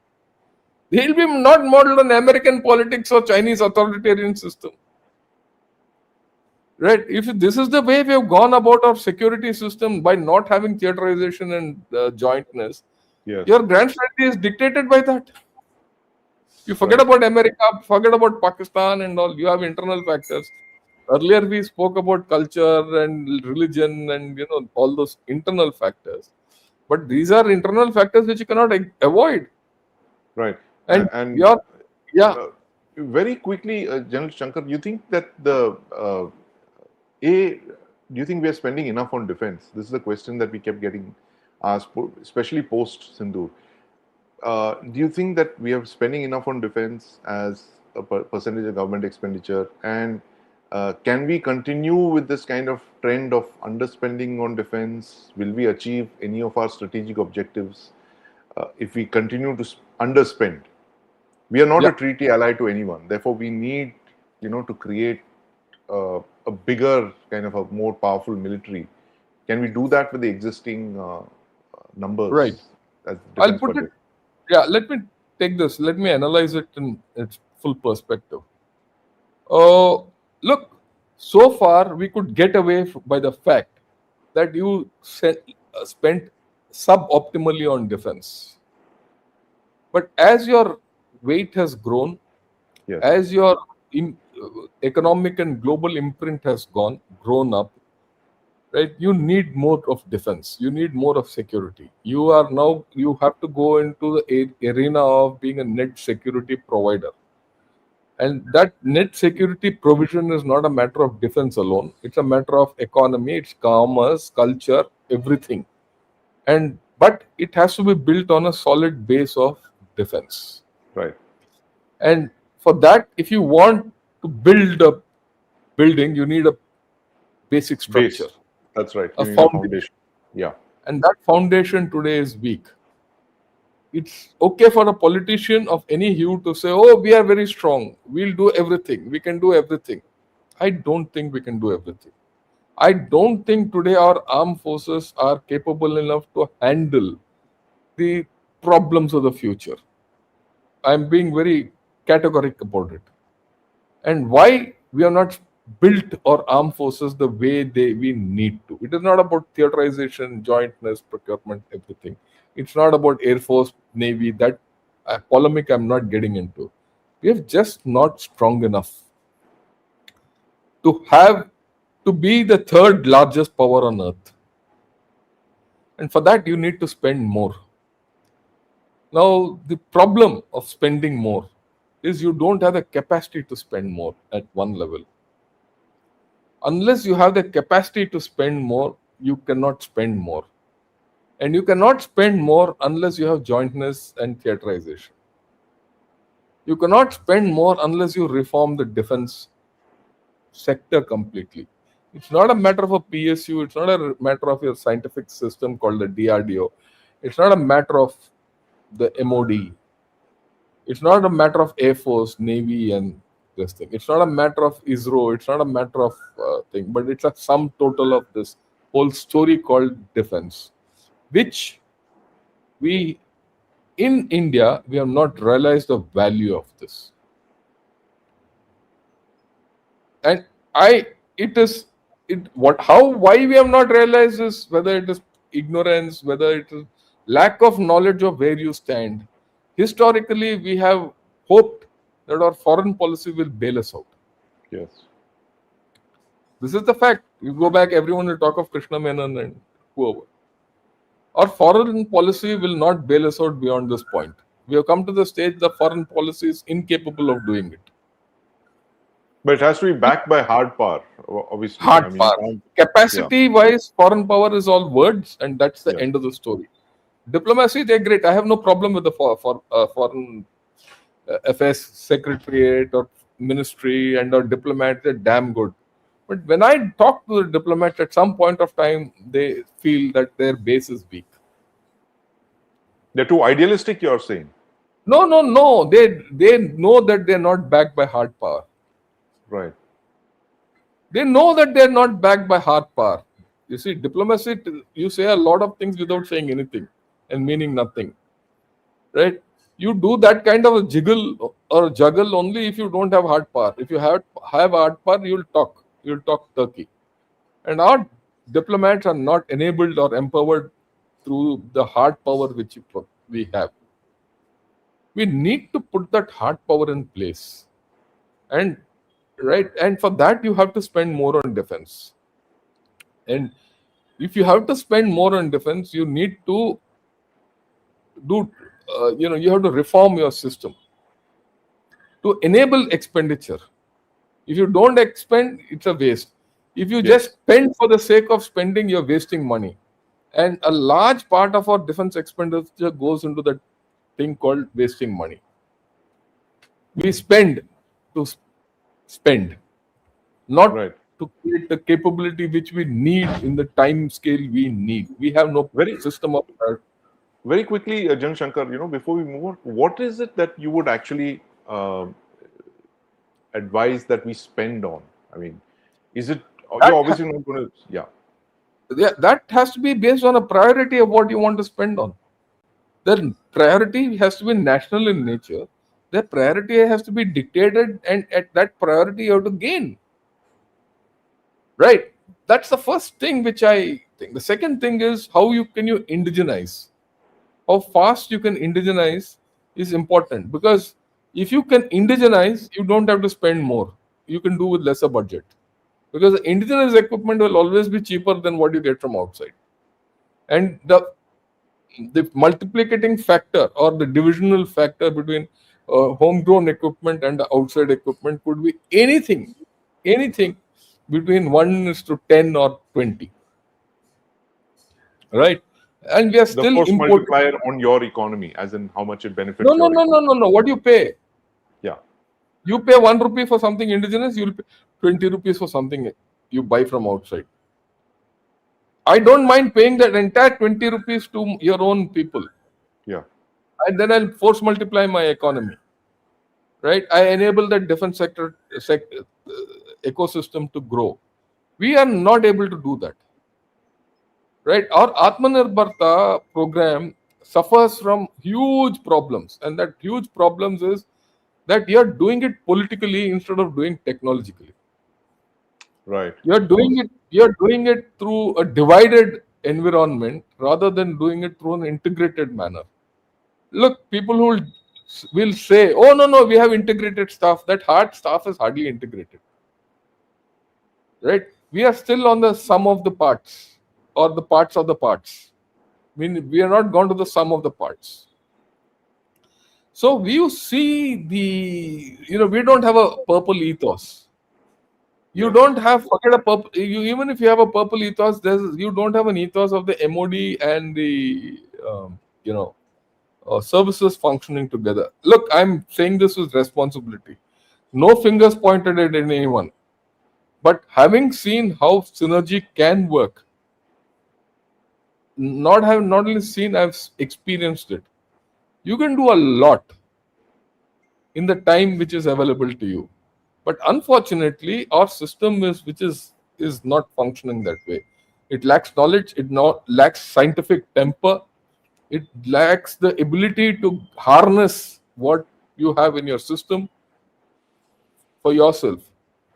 It will be not modeled on American politics or Chinese authoritarian system. Right? If this is the way we have gone about our security system by not having theaterization and jointness, Yes. your grand strategy is dictated by that. You forget Right. about America, forget about Pakistan and all. You have internal factors. Earlier we spoke about culture and religion and all those internal factors. But these are internal factors which you cannot avoid. Right. And And your yeah, uh, very quickly, General Shankar, you think that a do you think we are spending enough on defense? This is a question that we kept getting asked, especially post Sindhu. Do you think that we are spending enough on defense as a percentage of government expenditure? And can we continue with this kind of trend of underspending on defense? Will we achieve any of our strategic objectives if we continue to underspend? We are not a Yeah, treaty ally to anyone. Therefore, we need, to create a bigger kind of a more powerful military. Can we do that with the existing right. numbers as I'll defense put it. budget? Yeah, let me take this. Let me analyze it in its full perspective. Uh, Look, so far we could get away by the fact that you spent suboptimally on defense. But as your weight has grown, Yes, as your economic and global imprint has grown up, right? You need more of defense. You need more of security. You have to go into the arena of being a net security provider. And that net security provision is not a matter of defense alone. It's a matter of economy, it's commerce, culture, everything. And but it has to be built on a solid base of defense. right. And for that, if you want to build a building, you need a basic structure, Base. That's right. a You need a foundation. foundation. Yeah. And that foundation today is weak. It's okay for a politician of any hue to say, oh, we are very strong. We'll do everything. We can do everything. I don't think we can do everything. I don't think today our armed forces are capable enough to handle the problems of the future. I'm being very categoric about it. And why we have not built our armed forces the way we need to. It is not about theaterization, jointness, procurement, everything. It's not about Air Force, Navy. That polemic I'm not getting into. We are just not strong enough to have to be the third largest power on earth. And for that, you need to spend more. Now, the problem of spending more is you don't have the capacity to spend more at one level. Unless you have the capacity to spend more, you cannot spend more. And you cannot spend more unless you have jointness and theaterization. You cannot spend more unless you reform the defense sector completely. It's not a matter of a PSU, it's not a matter of your scientific system called the DRDO, it's not a matter of the MOD, it's not a matter of Air Force, Navy, and this thing. It's not a matter of ISRO, it's not a matter of thing, but it's a sum total of this whole story called defense, which we in India we have not realized the value of this. And I it is it what how why we have not realized this, whether it is ignorance, whether it is lack of knowledge of where you stand. Historically we have hoped that our foreign policy will bail us out. Yes. This is the fact. You go back, everyone will talk of Krishna Menon and whoever. Our foreign policy will not bail us out beyond this point. We have come to the stage the foreign policy is incapable of doing it. But it has to be backed by hard power, obviously. I Hard mean, you power. can't. Yeah. Capacity wise, foreign power is all words, and that's the Yeah. end of the story. Diplomacy, they're great. I have no problem with the foreign affairs secretariat or ministry and or diplomat. They're damn good. But when I talk to the diplomats, at some point of time, they feel that their base is weak. They're too idealistic, you're saying. No, no, no. They know that they're not backed by hard power. Right. They know that they're not backed by hard power. You see, diplomacy, you say a lot of things without saying anything and meaning nothing, right? You do that kind of a jiggle or juggle only if you don't have hard power. If you have hard power, you'll talk Turkey. And our diplomats are not enabled or empowered through the hard power which we have. We need to put that hard power in place, and right, and for that you have to spend more on defense. And if you have to spend more on defense, you need to do, you have to reform your system to enable expenditure. If you don't expend, it's a waste. If you just Yes. spend for the sake of spending, you're wasting money. And a large part of our defense expenditure goes into that thing called wasting money. We spend to spend, not Right. to create the capability which we need in the time scale we need. We have no Very system of that. Very quickly, Jan Shankar, before we move on, what is it that you would actually advise that we spend on? I mean, is it, That you're ha- obviously not going to, yeah, yeah, that has to be based on a priority of what you want to spend on. The priority has to be national in nature. The priority has to be dictated, and at that priority you have to gain. Right? That's the first thing which I think. The second thing is how you indigenize. How fast you can indigenize is important, because if you can indigenize, you don't have to spend more. You can do with lesser budget, because indigenous equipment will always be cheaper than what you get from outside. And the multiplicating factor or the divisional factor between homegrown equipment and the outside equipment could be anything between 1 is to 10 or 20, right? And we are the still force importing. multiplier on your economy, as in how much it No, benefits no, your no, no, economy. no, no. What do you pay? Yeah, You pay 1 rupee for something indigenous, you'll pay 20 rupees for something you buy from outside. I don't mind paying that entire 20 rupees to your own people, yeah, and then I'll force multiply my economy, right? I enable the defense ecosystem to grow. We are not able to do that, right? Our Atmanirbharta program suffers from huge problems, and that huge problems is that you're doing it politically instead of doing technologically. right. You're doing it through a divided environment rather than doing it through an integrated manner. Look, people who will say, "Oh no, no, we have integrated staff." That hard staff is hardly integrated, right? We are still on the sum of the parts or the parts of the parts. I mean, we are not gone to the sum of the parts. So we see we don't have a purple ethos. You Yeah, don't have forget a purple. Even if you have a purple ethos, you don't have an ethos of the MOD and the services functioning together. Look, I'm saying this with responsibility. No fingers pointed at anyone, but having seen how synergy can work, not only seen, I've experienced it. You can do a lot in the time which is available to you, but unfortunately our system is not functioning that way. It lacks knowledge, it not lacks scientific temper, it lacks the ability to harness what you have in your system for yourself.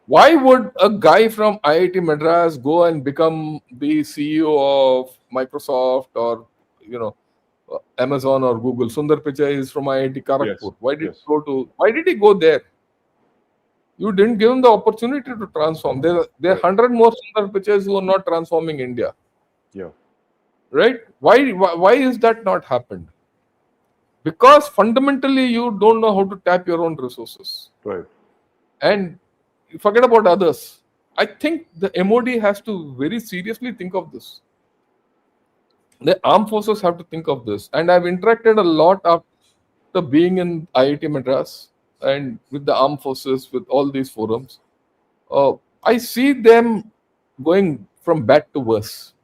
Why would a guy from IIT Madras go and become the CEO of Microsoft or you know Amazon or Google? Sundar Pichai is from IIT yes, Kharagpur. yes, Why did he go there? You didn't give him the opportunity to transform. There are right. 100 more Sundar Pichais who are not transforming India, Yeah, right? Why is that not happened? Because fundamentally you don't know how to tap your own resources, right. and forget about others. I think the MOD has to very seriously think of this. The armed forces have to think of this, and I've interacted a lot after being in IIT Madras and with the armed forces, with all these forums. uh, I see them going from bad to worse.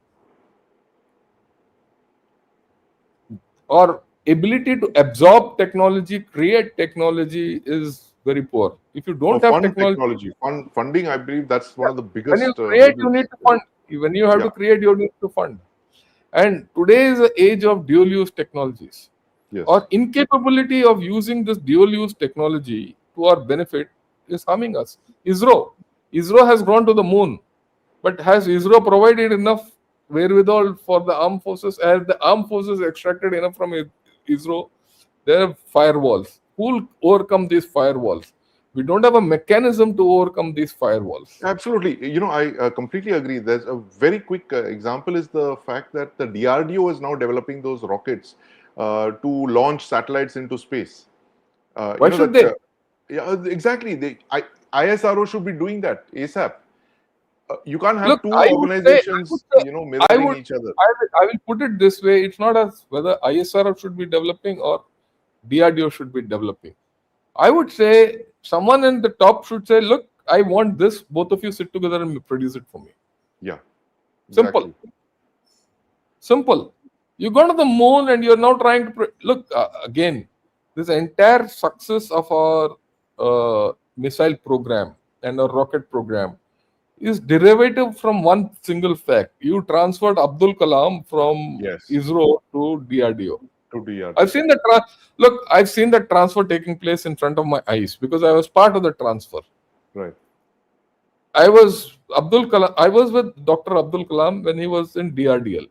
Or ability to absorb technology, create technology is very poor. If you Or don't have fund technology, technology, funding, I believe that's one yeah, of the when you biggest create, you hurdles. need to fund. When you have Yeah, to create, you need to fund. And today is the age of dual use technologies. yes, Our incapability of using this dual use technology to our benefit is harming us. ISRO has gone to the moon, but has ISRO provided enough wherewithal for the armed forces? Has the armed forces extracted enough from ISRO? There are firewalls. Who will overcome these firewalls? We don't have a mechanism to overcome these firewalls. absolutely. I completely agree. There's a very quick example is the fact that the DRDO is now developing those rockets to launch satellites into space. Why should That they? yeah, exactly. ISRO should be doing that ASAP. You can't have Look, two I would say, organizations, I mirroring would, each other. I will put it this way: it's not as whether ISRF should be developing or DRDO should be developing. I would say someone in the top should say, "Look, I want this. Both of you sit together and produce it for me." Yeah, Simple, exactly. simple. You go to the moon and you're now trying to look again. This entire success of our missile program and our rocket program is derivative from one single fact. You transferred Abdul Kalam from Yes, ISRO to DRDO. to I've DRDO. seen the look. I've seen the transfer taking place in front of my eyes because I was part of the transfer. Right. I was Abdul Kalam. I was with Dr. Abdul Kalam when he was in DRDL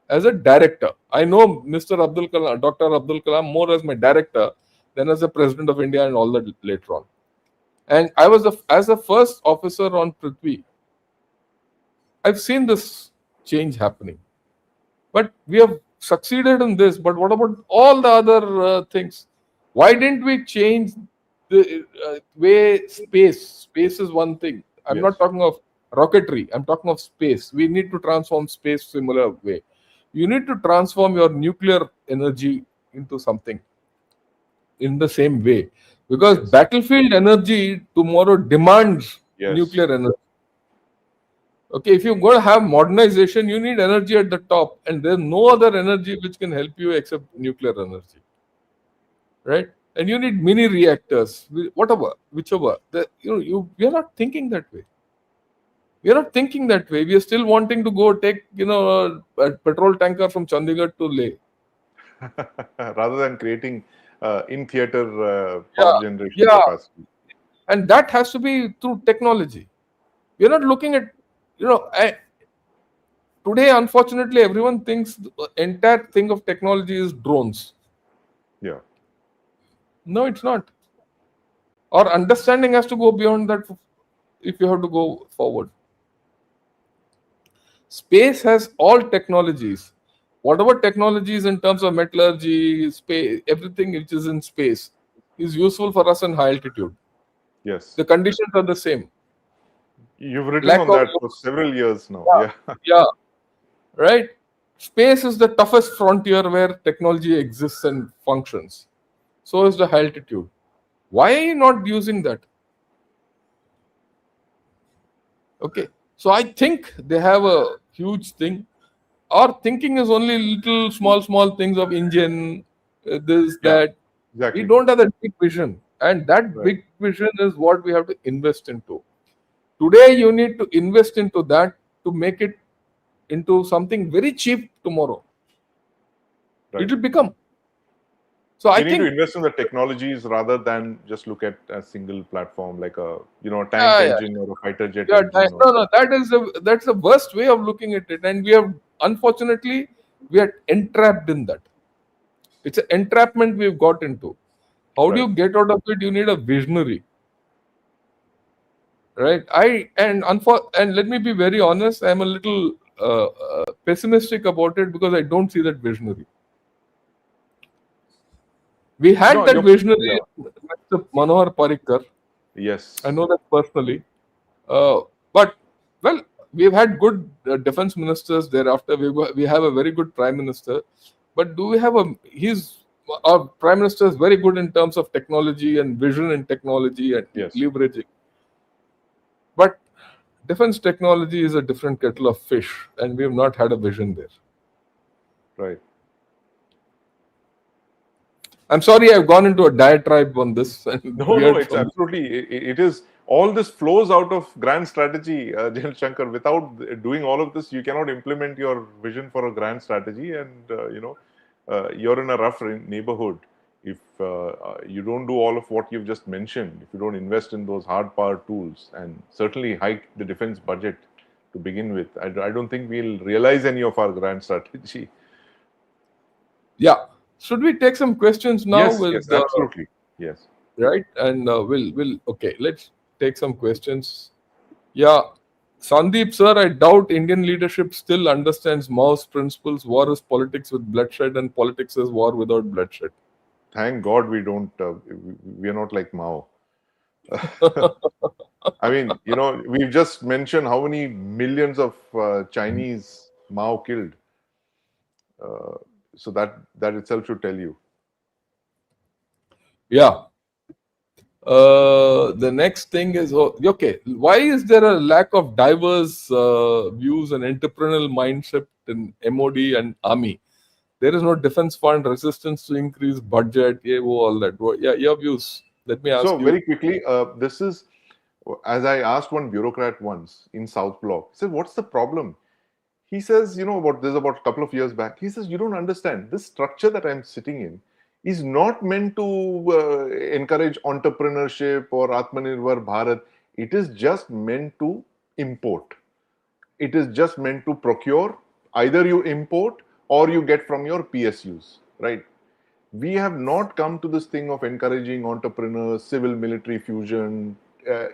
as a director. I know Mr. Abdul Kalam, Dr. Abdul Kalam, more as my director than as the president of India and all that later on. And I was as the first officer on Prithvi. I've seen this change happening. But we have succeeded in this. But what about all the other things? Why didn't we change the way space? Space is one thing. I'm Yes. not talking of rocketry. I'm talking of space. We need to transform space similar way. You need to transform your nuclear energy into something in the same way because Yes. battlefield energy tomorrow demands Yes. nuclear energy. Okay, if you're going to have modernization, you need energy at the top, and there's no other energy which can help you except nuclear energy, right? And you need mini reactors, whatever, whichever. We are not thinking that way. We are not thinking that way. We are still wanting to go take, a petrol tanker from Chandigarh to Leh. Rather than creating in theater Yeah, power generation yeah, capacity. and that has to be through technology. We are not looking at, today. Unfortunately, everyone thinks the entire thing of technology is drones. Yeah. No, it's not. Our understanding has to go beyond that if you have to go forward. Space has all technologies. Whatever technologies in terms of metallurgy, space, everything which is in space is useful for us in high altitude. Yes. The conditions are the same. You've written Lack on of, that for several years now. yeah, Yeah. yeah, right? Space is the toughest frontier where technology exists and functions. So is the high altitude. Why are you not using that? Okay. So I think they have a huge thing. Our thinking is only little small things of engine, this, Yeah. that. We Exactly. don't have that big vision. And that Right. big vision is what we have to invest into. Today, you need to invest into that to make it into something very cheap tomorrow. It Right. will become. So I We need to think, invest in the technologies rather than just look at a single platform like a tank yeah, yeah, engine or a fighter jet yeah, engine or no, no, that's the worst way of looking at it. And we have, unfortunately, we are entrapped in that. It's an entrapment we've got into. How do right. you get out of it? You need a visionary, right? And let me be very honest. I'm a little pessimistic about it because I don't see that visionary. We had No, that you're visionary, yeah. Mr. Manohar Parikar. I Yes. know that personally. But well, we've had good defense ministers thereafter. We have a very good prime minister. But do we have a? He's Our prime minister is very good in terms of technology and vision and technology and Yes. leveraging. But defense technology is a different kettle of fish, and we have not had a vision there. Right. I'm sorry, I've gone into a diatribe on this and No, no, veered it's from. absolutely, it is, all this flows out of grand strategy, General Shankar. Without doing all of this, you cannot implement your vision for a grand strategy. And, you're in a rough neighborhood. If you don't do all of what you've just mentioned, if you don't invest in those hard power tools and certainly hike the defense budget to begin with, I don't think we'll realize any of our grand strategy. Yeah. Should we take some questions now Yes, yes, with absolutely. Yes. right? And we'll okay. Let's take some questions. Yeah, Sandeep sir, I doubt Indian leadership still understands Mao's principles. War is politics with bloodshed, and politics is war without bloodshed. Thank God we don't, we are not like Mao. I mean, we've just mentioned how many millions of Chinese Mao killed. Uh, so that itself should tell you. Yeah. The next thing is okay. Why is there a lack of diverse views and entrepreneurial mindset in MOD and army? There is no defense fund, resistance to increase budget, all that. Yeah, your views. Let me ask So you. very quickly, this is as I asked one bureaucrat once in South Block. He said, "What's the problem?" He says, "You know what? This is about a couple of years back." He says, "You don't understand. This structure that I'm sitting in is not meant to encourage entrepreneurship or Atmanirbhar Bharat. It is just meant to import. It is just meant to procure. Either you import or you get from your PSUs, right? We have not come to this thing of encouraging entrepreneurs, civil military fusion,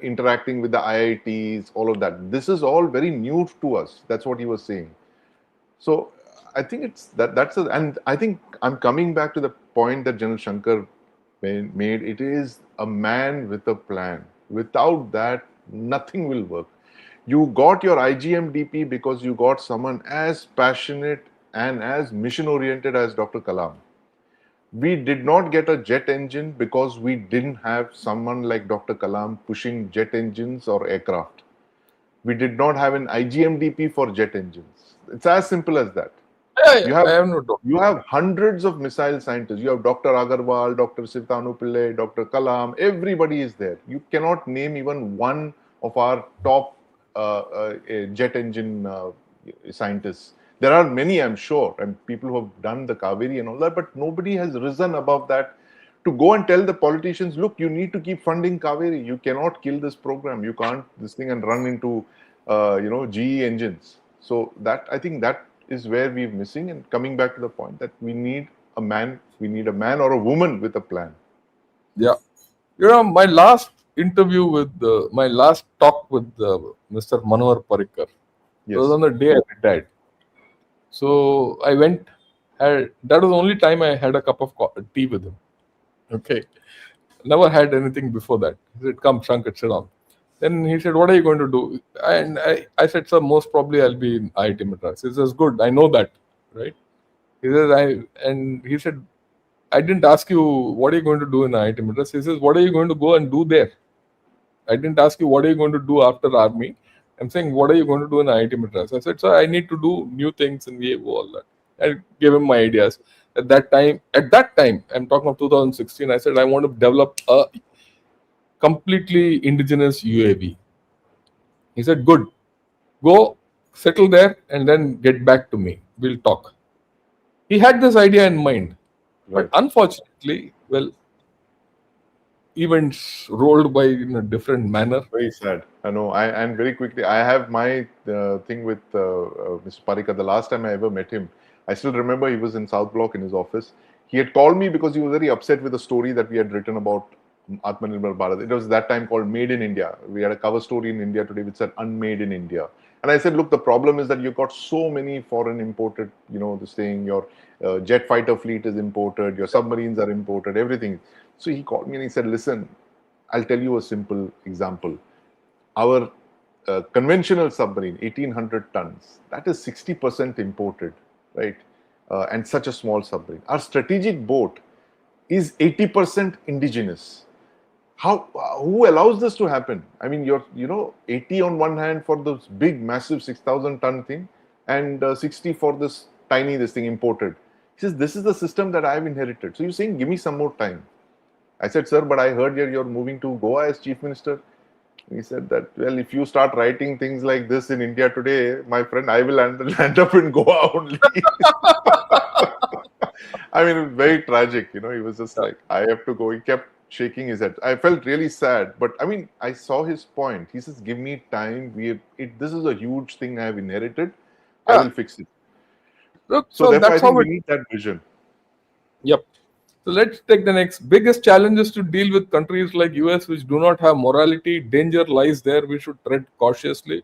interacting with the IITs, all of that. This is all very new to us. That's what he was saying. So I think it's and I think I'm coming back to the point that General Shankar made. It is a man with a plan. Without that, nothing will work. You got your IGMDP because you got someone as passionate and as mission oriented as Dr. Kalam. We did not get a jet engine because we didn't have someone like Dr. Kalam pushing jet engines or aircraft. We did not have an IGMDP for jet engines. It's as simple as that. Yeah, yeah, You I have have no doubt. you have hundreds of missile scientists. You have Dr. Agarwal, Dr. Sivtanu Pillai, Dr. Kalam. Everybody is there. You cannot name even one of our top jet engine scientists. There are many, I'm sure, and people who have done the Kaveri and all that, but nobody has risen above that to go and tell the politicians, look, you need to keep funding Kaveri. You cannot kill this program. You can't this thing and run into GE engines. So that I think that is where we're missing. And coming back to the point that we need a man or a woman with a plan. Yeah. My last interview with my last talk with Mr. Manohar Parikar was Yes. on the day I retired. So I went. That was the only time I had a cup of tea with him. Okay. Never had anything before that. He said, "Come, Shankar, sit down." Then he said, "What are you going to do?" And I said, "Sir, most probably I'll be in IIT Madras." He says, "Good, I know that, right?" He says, and he said, "I didn't ask you what are you going to do in IIT Madras." He says, "What are you going to go and do there?" I didn't ask you what are you going to do after army. I'm saying, what are you going to do in IIT Madras? I said, "Sir, I need to do new things in the all that." I gave him my ideas. At that time, I'm talking of 2016, I said, I want to develop a completely indigenous UAV. He said, "Good, go settle there and then get back to me. We'll talk." He had this idea in mind, but Right. unfortunately, well, events rolled by in a different manner. Very sad. I know. And very quickly, I have my thing with Mr. Parikar. The last time I ever met him, I still remember he was in South Block in his office. He had called me because he was very upset with the story that we had written about Atmanirbhar Bharat. It was that time called Made in India. We had a cover story in India today which said Unmade in India. And I said, look, the problem is that you've got so many foreign imported, this thing, your jet fighter fleet is imported, your submarines are imported, everything. So he called me and he said, listen, I'll tell you a simple example. Our conventional submarine, 1800 tons, that is 60% imported, right? And such a small submarine. Our strategic boat is 80% indigenous. Who allows this to happen? I mean, you're 80 on one hand for this big massive 6,000-ton thing, and 60 for this thing imported. He says, this is the system that I've inherited. So you're saying, give me some more time. I said, sir, but I heard you're moving to Goa as chief minister. He said that, well, if you start writing things like this in India today, my friend, I will land up in Goa only. I mean, it was very tragic. He was just Yeah, like, I have to go. He kept shaking his head. I felt really sad, but I mean, I saw his point. He says, give me time. This is a huge thing I have inherited. I yeah. will fix it. Look, So so therefore, I that's think how we it. need that vision. Yep. So let's take the next biggest challenges to deal with countries like US which do not have morality. Danger lies there. We should tread cautiously.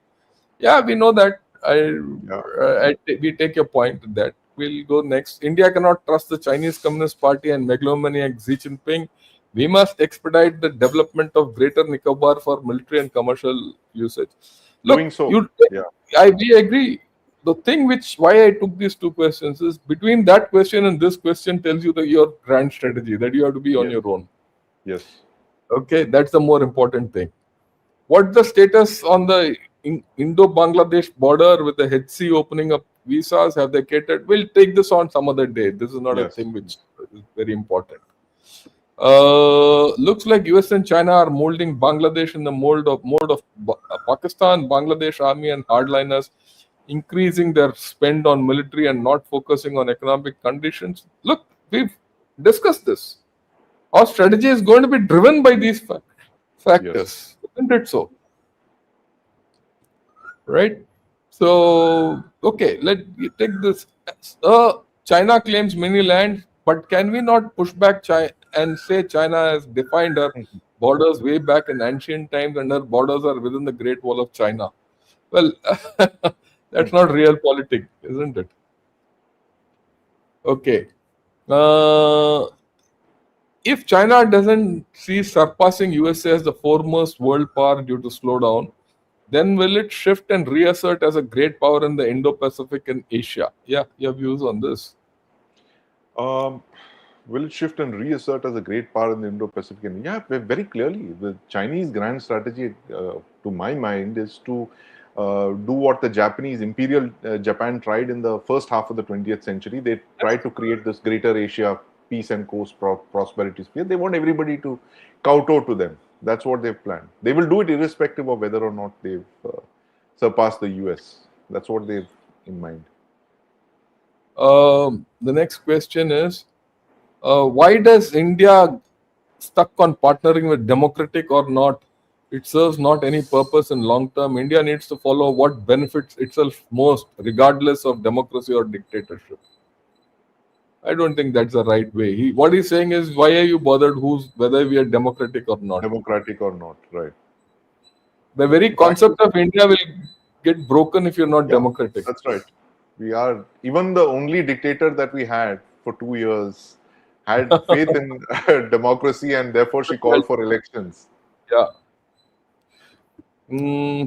Yeah, we know that. Yeah. We take your point that we'll go next. India cannot trust the Chinese Communist Party and megalomaniac Xi Jinping. We must expedite the development of Greater Nicobar for military and commercial usage. Look, Doing so. you, Yeah. we agree. The thing which why I took these two questions is between that question and this question tells you your grand strategy that you have to be on Yes. your own. Yes. Okay, that's the more important thing. What's the status on the Indo-Bangladesh border with the HC opening up visas, have they catered? We'll take this on some other day. This is not a Yes. thing which is very important. Looks like US and China are molding Bangladesh in the mold of Pakistan, Bangladesh army and hardliners, increasing their spend on military and not focusing on economic conditions. Look, we've discussed this. Our strategy is going to be driven by these Yes. factors, isn't it so? Right? So, okay, let me take this. China claims many lands, but can we not push back China and say China has defined her borders way back in ancient times and her borders are within the Great Wall of China? Well, that's not real politics, isn't it? Okay. Uh, if China doesn't see surpassing USA as the foremost world power due to slowdown, then will it shift and reassert as a great power in the Indo-Pacific and Asia? Yeah, your views on this? Um, will it shift and reassert as a great power in the Indo-Pacific? And yeah, very clearly, the Chinese grand strategy, to my mind, is to do what the Japanese Imperial Japan tried in the first half of the 20th century. They tried to create this greater Asia peace and prosperity sphere. They want everybody to kowtow to them. That's what they've planned. They will do it irrespective of whether or not they've surpassed the US. That's what they've in mind. The next question is, why does India stuck on partnering with democratic or not? It serves not any purpose in long term. India needs to follow what benefits itself most, regardless of democracy or dictatorship. I don't think that's the right way. What he's saying is, why are you bothered who's whether we are democratic or not? Democratic or not, right? The very The fact is, concept of India will get broken if you're not yeah, democratic. that's right. We are even the only dictator that we had for 2 years had faith in democracy, and therefore she called for elections. Yeah.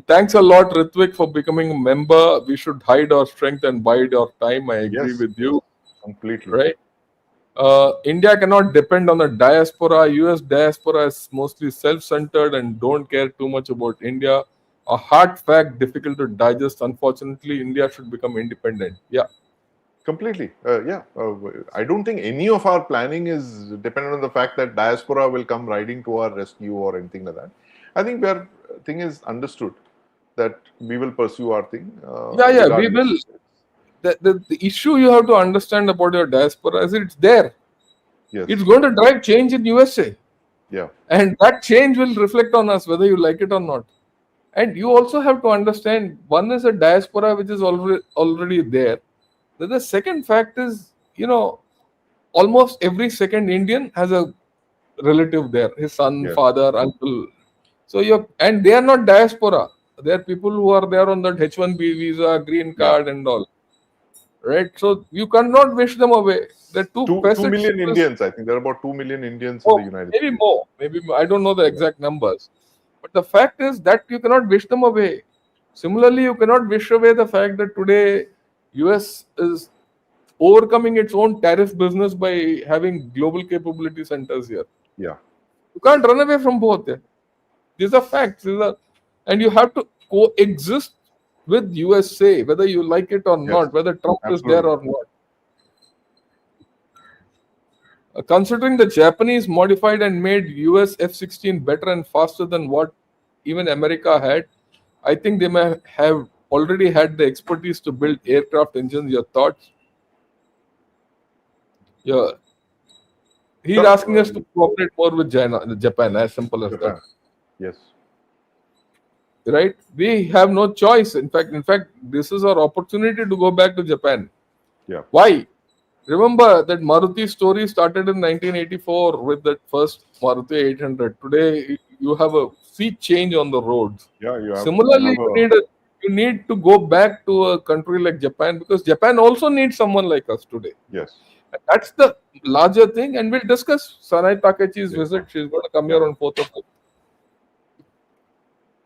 Thanks a lot, Ritvik, for becoming a member. We should hide our strength and bide our time. I agree Yes, with yes, you. completely. Right? India cannot depend on the diaspora. US diaspora is mostly self-centered and don't care too much about India. A hard fact, difficult to digest. Unfortunately, India should become independent. Yeah. Completely. Yeah. I don't think any of our planning is dependent on the fact that diaspora will come riding to our rescue or anything like that. I think our thing is understood that we will pursue our thing Yeah, we will. regardless. The issue you have to understand about your diaspora is it's there. It's Yes. going to drive change in USA. Yeah. And that change will reflect on us whether you like it or not. And you also have to understand one is a diaspora which is already there. The second fact is, almost every second Indian has a relative there, his son, Yes. father, uncle. So and they are not diaspora. They are people who are there on that H1B visa, green Yeah. card, and all. Right? So you cannot wish them away. The two Two facets million of this. Indians. I think there are about 2 million Indians in the Oh, United maybe States. more. Maybe more. I don't know the Yeah. exact numbers. But the fact is that you cannot wish them away. Similarly, you cannot wish away the fact that today US is overcoming its own tariff business by having global capability centers here. Yeah. You can't run away from both. These are facts. And you have to coexist with USA, whether you like it or Yes. not, whether Trump is there Absolutely. or not. Considering the Japanese modified and made US F-16 better and faster than what even America had, I think they may have already had the expertise to build aircraft engines. Your thoughts? Yeah. He's Sure. asking us to cooperate more with Japan, as simple as that. Japan. Yes. Right? We have no choice. In fact, this is our opportunity to go back to Japan. Yeah. Why? Remember that Maruti story started in 1984 with that first Maruti 800. Today, you have a sea change on the roads. Yeah. You Similarly, have a you need to go back to a country like Japan because Japan also needs someone like us today. yes. That's the larger thing, and we'll discuss Sanai Takachi's Yes. visit. She's going to come Yeah. here on 4th of April.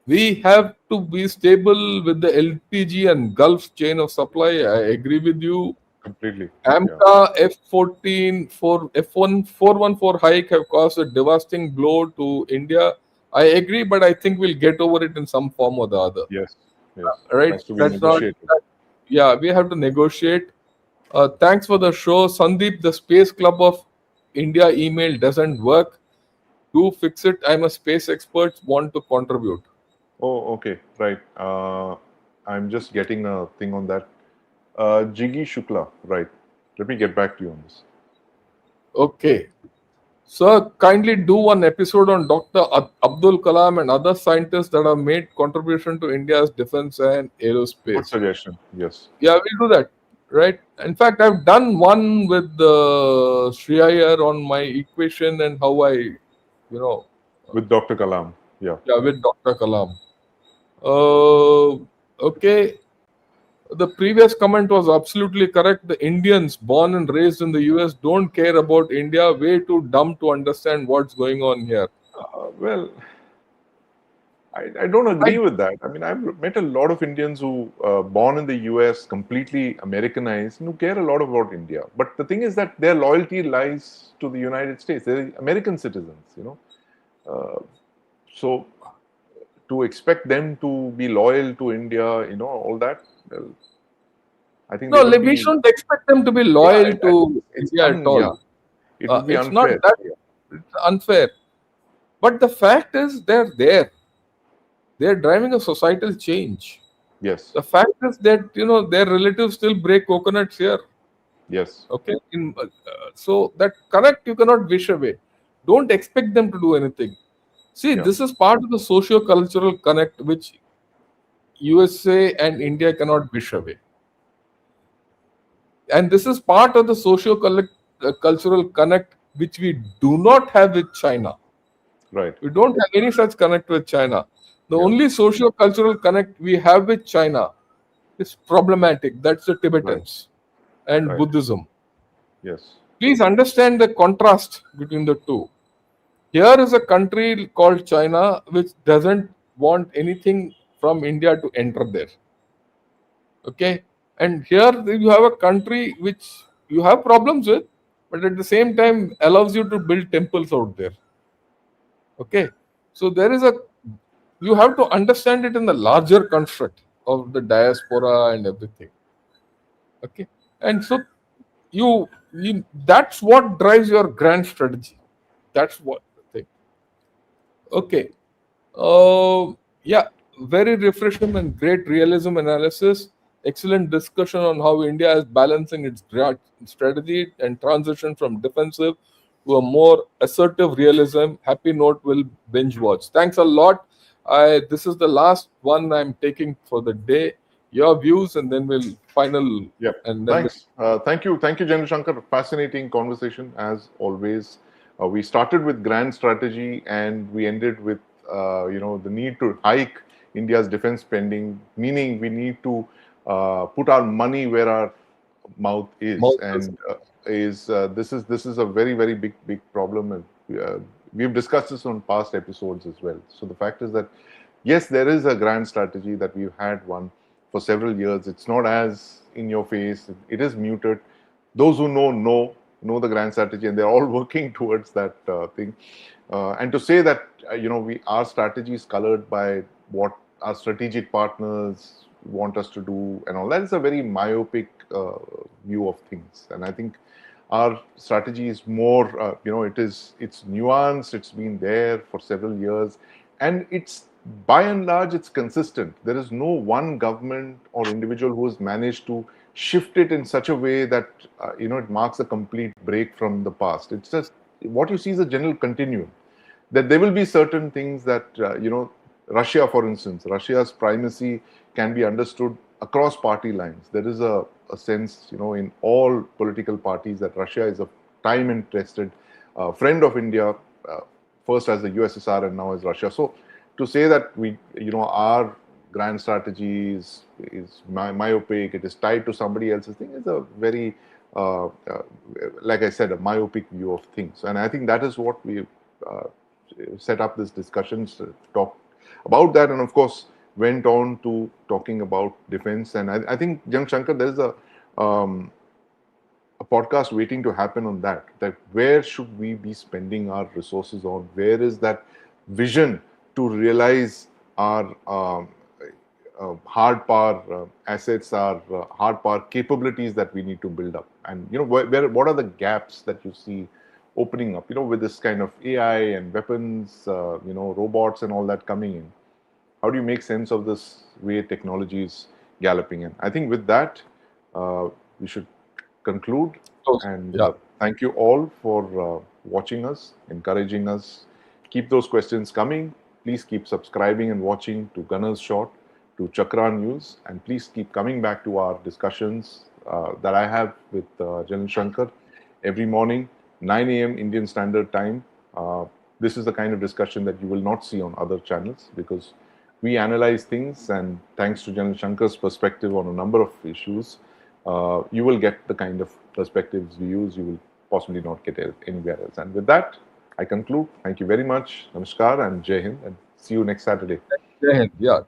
We have to be stable with the LPG and Gulf chain of supply. I agree with you. Completely. Yeah. AMCA F14 for F1 414 hike have caused a devastating blow to India. I agree, but I think we'll get over it in some form or the other. Yes. Yes, right? has to be That's not. negotiated. Yeah, we have to negotiate. Thanks for the show, Sandeep. The Space Club of India email doesn't work. Do fix it. I'm a space expert. Want to contribute? Oh, okay, right. I'm just getting a thing on that. Jiggy Shukla, right. Let me get back to you on this. Okay. Sir, kindly do one episode on Dr. Abdul Kalam and other scientists that have made contribution to India's defense and Good aerospace. suggestion. Yes, Yeah, we'll do that. Right. In fact, I've done one with Sri Iyer on my equation and how know, with Dr. Kalam. Yeah, yeah, with Dr. Kalam. Uh, okay. The previous comment was absolutely correct. The Indians born and raised in the US don't care about India. Way too dumb to understand what's going on here. well, I don't I agree with that. I mean, I've met a lot of Indians who born in the US, completely Americanized, and who care a lot about India. But the thing is that their loyalty lies to the United States. They're American citizens, you know. So to expect them to be loyal to India, you know, all that, well, I think they No, would we be, shouldn't expect them to be yeah, loyal to India at yeah, all. it would be It's not unfair. that Yeah. it's unfair. But the fact is, they're there. They're driving a societal change. Yes, The fact is that their relatives still break coconuts here. yes, Okay, so that connect you cannot wish away. Don't expect them to do anything. See, yeah, this is part of the socio-cultural connect which USA and India cannot wish away, and this is part of the socio-cultural connect which we do not have with China. right, We don't have any such connect with China. The yeah, only socio-cultural connect we have with China is problematic. That's the right, Tibetans and right, Buddhism. yes, Please understand the contrast between the two. Here is a country called China which doesn't want anything from India to enter there. Okay, and here you have a country which you have problems with, but at the same time allows you to build temples out there. Okay, so there is a you have to understand it in the larger construct of the diaspora and everything. Okay, and so you that's what drives your grand strategy. That's what the thing. Okay. Yeah, very refreshing and great realism analysis. Excellent discussion on how India is balancing its strategy and transition from defensive to a more assertive realism. Happy note will binge watch. Thanks a lot. This is the last one I'm taking for the day. Your views, and then we'll final, yeah. and then we'll, Thanks. Thank you, General Shankar. Fascinating conversation as always. We started with grand strategy and we ended with the need to hike India's defense spending, meaning we need to put our money where our mouth is, mouth. and is this is a very big problem, and we've discussed this on past episodes as well. So the fact is that yes, there is a grand strategy that we've had one for several years. It's not as in your face. It is muted. Those who know the grand strategy, and they're all working towards that thing. And to say that we our strategy is colored by what our strategic partners want us to do and all that is a very myopic view of things. And I think our strategy is more it's nuanced. It's been there for several years, and it's by and large it's consistent. There is no one government or individual who has managed to shift it in such a way that it marks a complete break from the past. It's just what you see is a general continuum, that there will be certain things that Russia, for instance, Russia's primacy can be understood across party lines. There is a sense, in all political parties, that Russia is a time and tested friend of India, uh, first as the USSR and now as Russia. So to say that our grand strategy is myopic, it is tied to somebody else's thing, is a very like I said, a myopic view of things. And I think that is what we uh, set up this discussions to talk about that, and of course went on to talking about defense. And I think, Young Shankar, there's a podcast waiting to happen on that. That where should we be spending our resources on? Where is that vision to realize our hard power assets, our hard power capabilities that we need to build up? And what are the gaps that you see opening up? With this kind of AI and weapons, robots and all that coming in. How do you make sense of this way technology is galloping in? I think with that, we should conclude. So, And yeah, thank you all for watching us, encouraging us. Keep those questions coming. Please keep subscribing and watching to Gunner's Shot, to Chakra News, and please keep coming back to our discussions that I have with General Shankar every morning, 9 a.m. Indian Standard Time. This is the kind of discussion that you will not see on other channels, because we analyze things, and thanks to General Shankar's perspective on a number of issues, you will get the kind of perspectives, views you will possibly not get anywhere else. And with that, I conclude. Thank you very much. Namaskar and Jai Hind, and see you next Saturday. Jai Hind. Yeah.